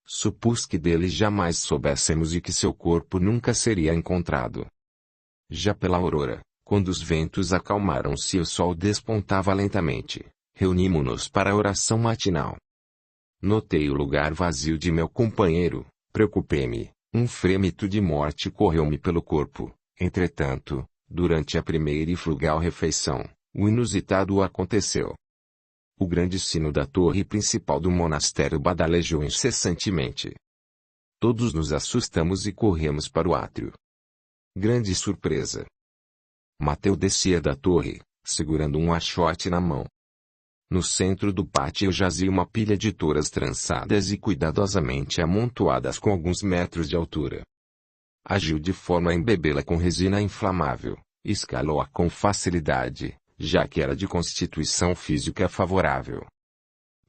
Supus que dele jamais soubéssemos e que seu corpo nunca seria encontrado. Já pela aurora, quando os ventos acalmaram-se e o sol despontava lentamente, reunimo-nos para a oração matinal. Notei o lugar vazio de meu companheiro, preocupei-me, um frêmito de morte correu-me pelo corpo. Entretanto, durante a primeira e frugal refeição, o inusitado aconteceu. O grande sino da torre principal do monastério badalejou incessantemente. Todos nos assustamos e corremos para o átrio. Grande surpresa! Mateu descia da torre, segurando um achote na mão. No centro do pátio jazia uma pilha de touras trançadas e cuidadosamente amontoadas com alguns metros de altura. Agiu de forma a embebê-la com resina inflamável, escalou-a com facilidade, já que era de constituição física favorável.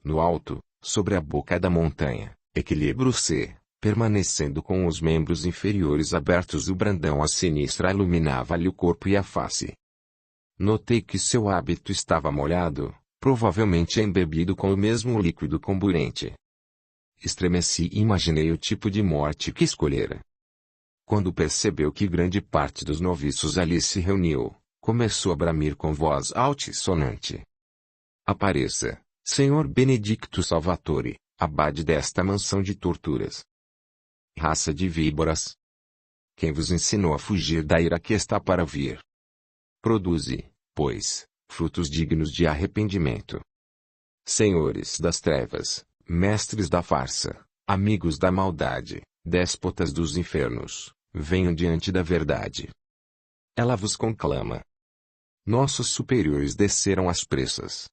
No alto, sobre a boca da montanha, equilíbrio-se, permanecendo com os membros inferiores abertos, o brandão à sinistra iluminava-lhe o corpo e a face. Notei que seu hábito estava molhado, provavelmente embebido com o mesmo líquido comburente. Estremeci e imaginei o tipo de morte que escolhera. Quando percebeu que grande parte dos noviços ali se reuniu, começou a bramir com voz altissonante. Apareça, Senhor Benedicto Salvatore, abade desta mansão de torturas. Raça de víboras! Quem vos ensinou a fugir da ira que está para vir? Produze, pois, frutos dignos de arrependimento. Senhores das trevas, mestres da farsa, amigos da maldade, déspotas dos infernos, venham diante da verdade. Ela vos conclama. Nossos superiores desceram às pressas.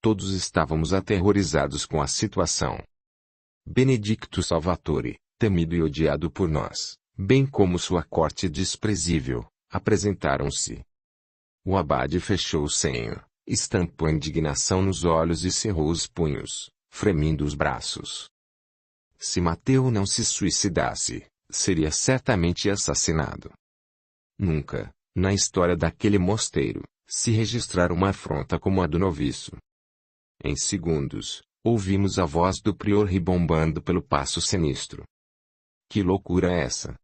Todos estávamos aterrorizados com a situação. Benedicto Salvatore, temido e odiado por nós, bem como sua corte desprezível, apresentaram-se. O abade fechou o senho, estampou a indignação nos olhos e cerrou os punhos, fremindo os braços. Se Mateu não se suicidasse, seria certamente assassinado. Nunca, na história daquele mosteiro, se registrara uma afronta como a do noviço. Em segundos, ouvimos a voz do prior ribombando pelo passo sinistro. Que loucura é essa?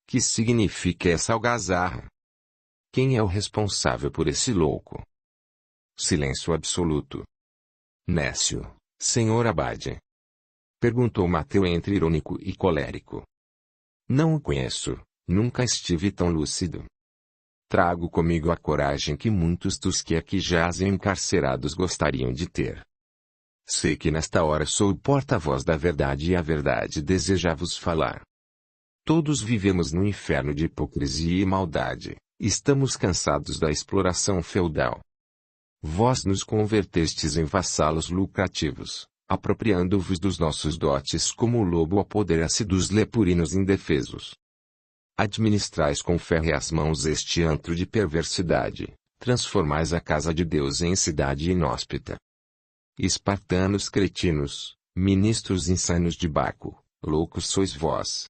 Que significa essa algazarra? Quem é o responsável por esse louco? Silêncio absoluto. Nécio, senhor abade? Perguntou Mateu entre irônico e colérico. Não o conheço, nunca estive tão lúcido. Trago comigo a coragem que muitos dos que aqui jazem encarcerados gostariam de ter. Sei que nesta hora sou o porta-voz da verdade e a verdade deseja vos falar. Todos vivemos no inferno de hipocrisia e maldade, estamos cansados da exploração feudal. Vós nos convertestes em vassalos lucrativos, apropriando-vos dos nossos dotes como o lobo apodera-se dos lepurinos indefesos. Administrais com férreas mãos este antro de perversidade, transformais a casa de Deus em cidade inóspita. Espartanos cretinos, ministros insanos de Baco, loucos sois vós.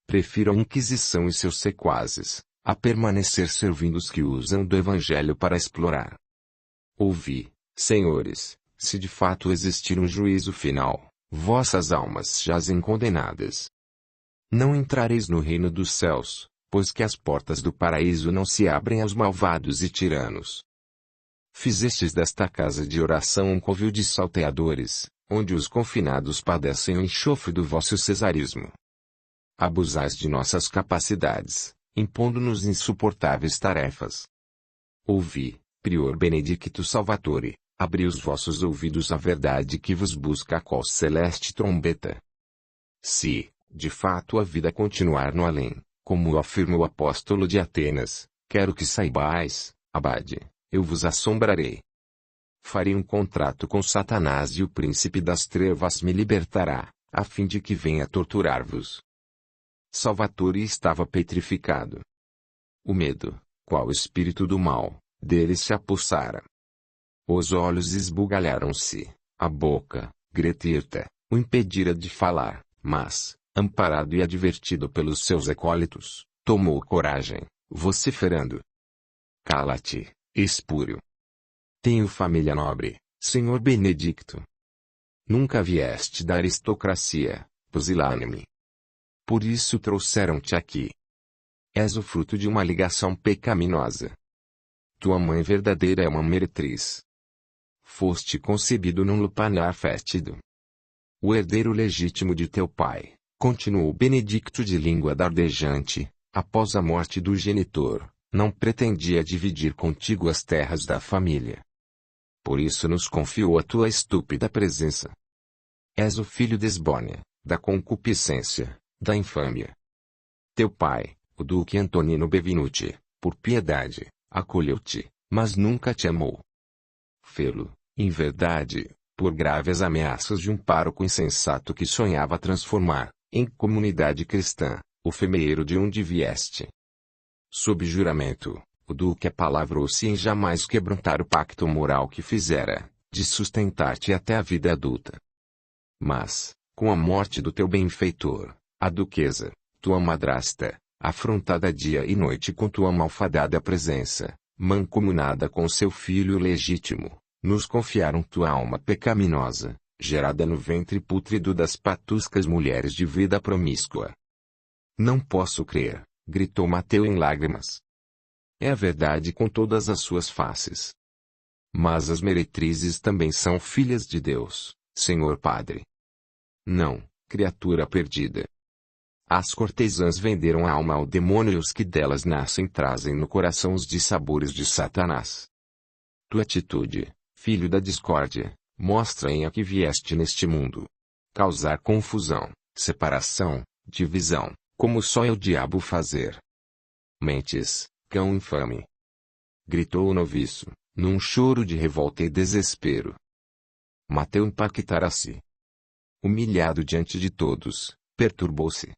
Prefiro a Inquisição e seus sequazes, a permanecer servindo os que usam do Evangelho para explorar. Ouvi, senhores, se de fato existir um juízo final, vossas almas jazem condenadas. Não entrareis no reino dos céus, pois que as portas do paraíso não se abrem aos malvados e tiranos. Fizestes desta casa de oração um covil de salteadores, onde os confinados padecem o enxofre do vosso cesarismo. Abusais de nossas capacidades, impondo-nos insuportáveis tarefas. Ouvi, prior Benedicto Salvatore, Abri os vossos ouvidos à verdade que vos busca a qual celeste trombeta. Se, de fato a vida continuar no além, como afirma o apóstolo de Atenas, quero que saibais, abade, eu vos assombrarei. Farei um contrato com Satanás e o príncipe das trevas me libertará, a fim de que venha torturar-vos. Salvatore estava petrificado. O medo, qual espírito do mal, dele se apossara. Os olhos esbugalharam-se, a boca, gretirta, o impedira de falar, mas, amparado e advertido pelos seus acólitos, tomou coragem, vociferando. Cala-te, espúrio. Tenho família nobre, senhor Benedicto. Nunca vieste da aristocracia, pusilânime. Por isso trouxeram-te aqui. És o fruto de uma ligação pecaminosa. Tua mãe verdadeira é uma meretriz. Foste concebido num lupanar fétido. O herdeiro legítimo de teu pai, continuou Benedicto de língua dardejante, após a morte do genitor, não pretendia dividir contigo as terras da família. Por isso nos confiou a tua estúpida presença. És o filho desbone, da concupiscência, da infâmia. Teu pai, o duque Antonino Bevinuti, por piedade, acolheu-te, mas nunca te amou. Fê-lo, em verdade, por graves ameaças de um pároco insensato que sonhava transformar, em comunidade cristã, o femeeiro de onde vieste. Sob juramento, o duque apalavrou-se em jamais quebrantar o pacto moral que fizera, de sustentar-te até a vida adulta. Mas, com a morte do teu benfeitor, a duquesa, tua madrasta, afrontada dia e noite com tua malfadada presença, mancomunada com seu filho legítimo, nos confiaram tua alma pecaminosa, gerada no ventre pútrido das patuscas mulheres de vida promíscua. Não posso crer, gritou Mateu em lágrimas. É a verdade com todas as suas faces. Mas as meretrizes também são filhas de Deus, senhor padre. Não, criatura perdida. As cortesãs venderam a alma ao demônio e os que delas nascem trazem no coração os dissabores de Satanás. Tua atitude, filho da discórdia, mostra em a que vieste neste mundo. Causar confusão, separação, divisão, como só é o diabo fazer. Mentes, cão infame! Gritou o noviço, num choro de revolta e desespero. Mateu impactara-se. Humilhado diante de todos, perturbou-se.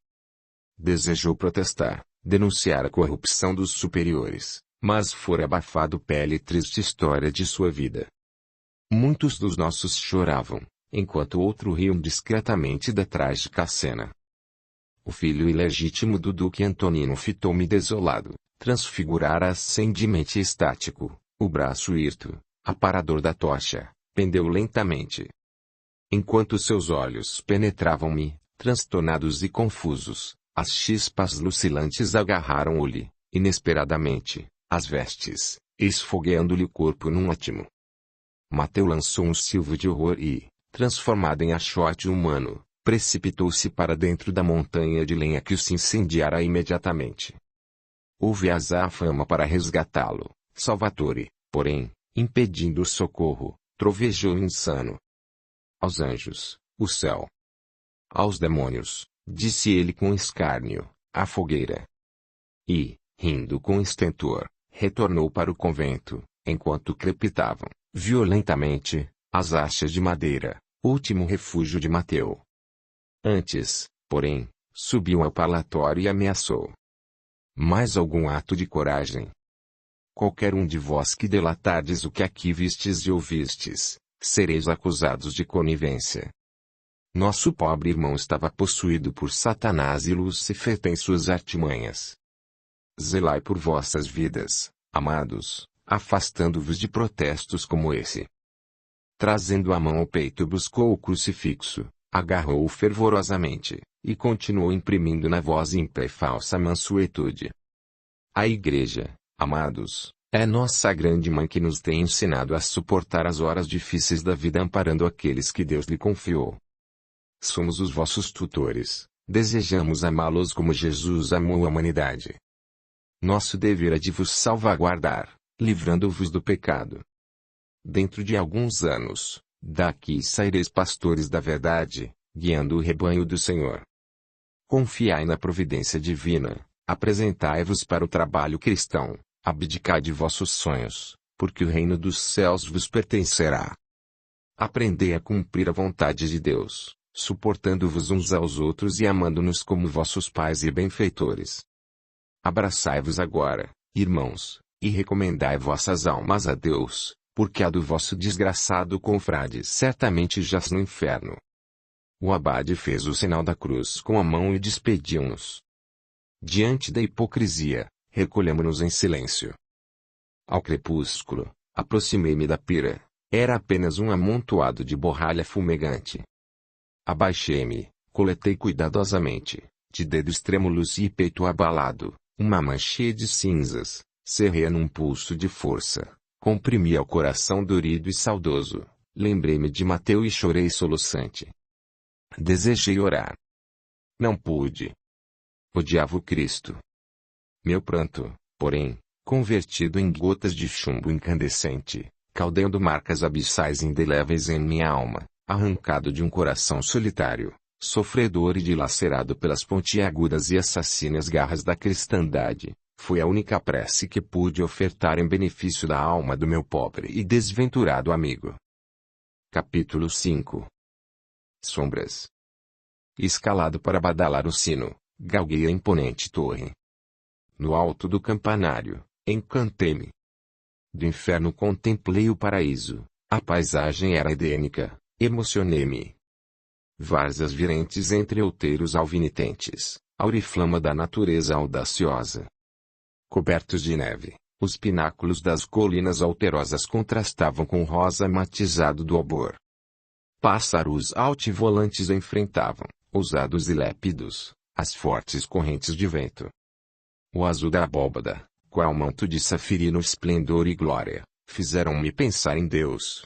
Desejou protestar, denunciar a corrupção dos superiores, mas fora abafado pela triste história de sua vida. Muitos dos nossos choravam, enquanto outros riam discretamente da trágica cena. O filho ilegítimo do duque Antonino fitou-me desolado, transfigurara ascendemente estático, o braço hirto, aparador da tocha, pendeu lentamente. Enquanto seus olhos penetravam-me, transtornados e confusos, as chispas lucilantes agarraram-lhe, inesperadamente, as vestes, esfogueando-lhe o corpo num átimo. Mateu lançou um silvo de horror e, transformado em achote humano, precipitou-se para dentro da montanha de lenha que se incendiara imediatamente. Houve azáfama para resgatá-lo, Salvatore, porém, impedindo o socorro, trovejou insano. Aos anjos, o céu. Aos demônios, disse ele com escárnio, a fogueira. E, rindo com estentor, retornou para o convento, enquanto crepitavam, violentamente, as achas de madeira, último refúgio de Mateu. Antes, porém, subiu ao parlatório e ameaçou. Mais algum ato de coragem? Qualquer um de vós que delatardes o que aqui vistes e ouvistes, sereis acusados de conivência. Nosso pobre irmão estava possuído por Satanás e Lúcifer tem suas artimanhas. Zelai por vossas vidas, amados, afastando-vos de protestos como esse. Trazendo a mão ao peito buscou o crucifixo, agarrou-o fervorosamente, e continuou imprimindo na voz ímpia e falsa mansuetude. A Igreja, amados, é nossa grande mãe que nos tem ensinado a suportar as horas difíceis da vida amparando aqueles que Deus lhe confiou. Somos os vossos tutores, desejamos amá-los como Jesus amou a humanidade. Nosso dever é de vos salvaguardar, livrando-vos do pecado. Dentro de alguns anos, daqui saireis pastores da verdade, guiando o rebanho do Senhor. Confiai na providência divina, apresentai-vos para o trabalho cristão, abdicai de vossos sonhos, porque o reino dos céus vos pertencerá. Aprendei a cumprir a vontade de Deus, suportando-vos uns aos outros e amando-nos como vossos pais e benfeitores. Abraçai-vos agora, irmãos, e recomendai vossas almas a Deus, porque a do vosso desgraçado confrade certamente jaz no inferno. O abade fez o sinal da cruz com a mão e despediu-nos. Diante da hipocrisia, recolhemo-nos em silêncio. Ao crepúsculo, aproximei-me da pira. Era apenas um amontoado de borralha fumegante. Abaixei-me, coletei cuidadosamente, de dedos trêmulos e peito abalado, uma mancha de cinzas, cerrei-a num pulso de força, comprimi ao coração dorido e saudoso, lembrei-me de Mateu e chorei soluçante. Desejei orar. Não pude. Odiava o Cristo. Meu pranto, porém, convertido em gotas de chumbo incandescente, caldeando marcas abissais indeléveis em minha alma, arrancado de um coração solitário, sofredor e dilacerado pelas pontiagudas e assassinas garras da cristandade, foi a única prece que pude ofertar em benefício da alma do meu pobre e desventurado amigo. Capítulo 5. Sombras. Escalado para badalar o sino, galguei a imponente torre. No alto do campanário, encantei-me. Do inferno contemplei o paraíso, a paisagem era edênica, emocionei-me. Várzeas virentes entre outeiros alvinitentes, auriflama da natureza audaciosa. Cobertos de neve, os pináculos das colinas alterosas contrastavam com o rosa matizado do albor. Pássaros altivolantes enfrentavam, ousados e lépidos, as fortes correntes de vento. O azul da abóbada, qual manto de safirino esplendor e glória, fizeram-me pensar em Deus.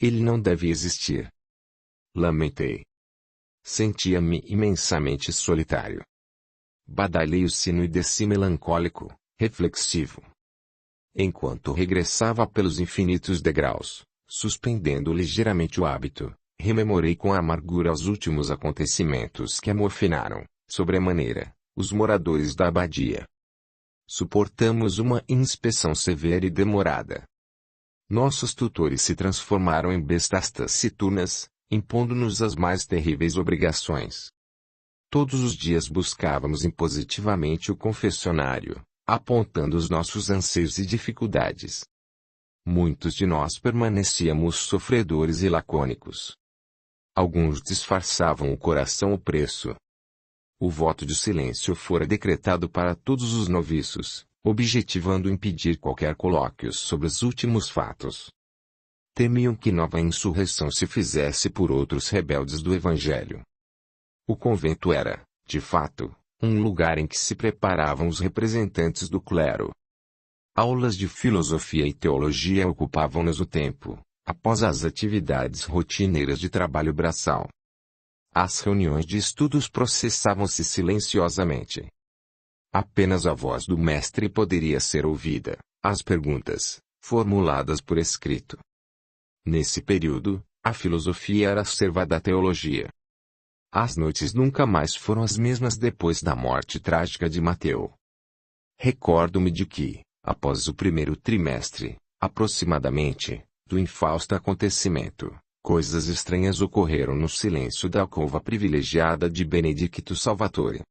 Ele não deve existir. Lamentei. Sentia-me imensamente solitário. Badalei o sino e desci melancólico, reflexivo. Enquanto regressava pelos infinitos degraus, suspendendo ligeiramente o hábito, rememorei com amargura os últimos acontecimentos que amorfinaram, sobremaneira, os moradores da abadia. Suportamos uma inspeção severa e demorada. Nossos tutores se transformaram em bestas taciturnas, impondo-nos as mais terríveis obrigações. Todos os dias buscávamos impositivamente o confessionário, apontando os nossos anseios e dificuldades. Muitos de nós permanecíamos sofredores e lacônicos. Alguns disfarçavam o coração opresso. O voto de silêncio fora decretado para todos os noviços, objetivando impedir qualquer colóquio sobre os últimos fatos. Temiam que nova insurreição se fizesse por outros rebeldes do Evangelho. O convento era, de fato, um lugar em que se preparavam os representantes do clero. Aulas de filosofia e teologia ocupavam-nos o tempo, após as atividades rotineiras de trabalho braçal. As reuniões de estudos processavam-se silenciosamente. Apenas a voz do mestre poderia ser ouvida, as perguntas, formuladas por escrito. Nesse período, a filosofia era a serva da teologia. As noites nunca mais foram as mesmas depois da morte trágica de Mateu. Recordo-me de que, após o primeiro trimestre, aproximadamente, do infausto acontecimento, coisas estranhas ocorreram no silêncio da alcova privilegiada de Benedicto Salvatore.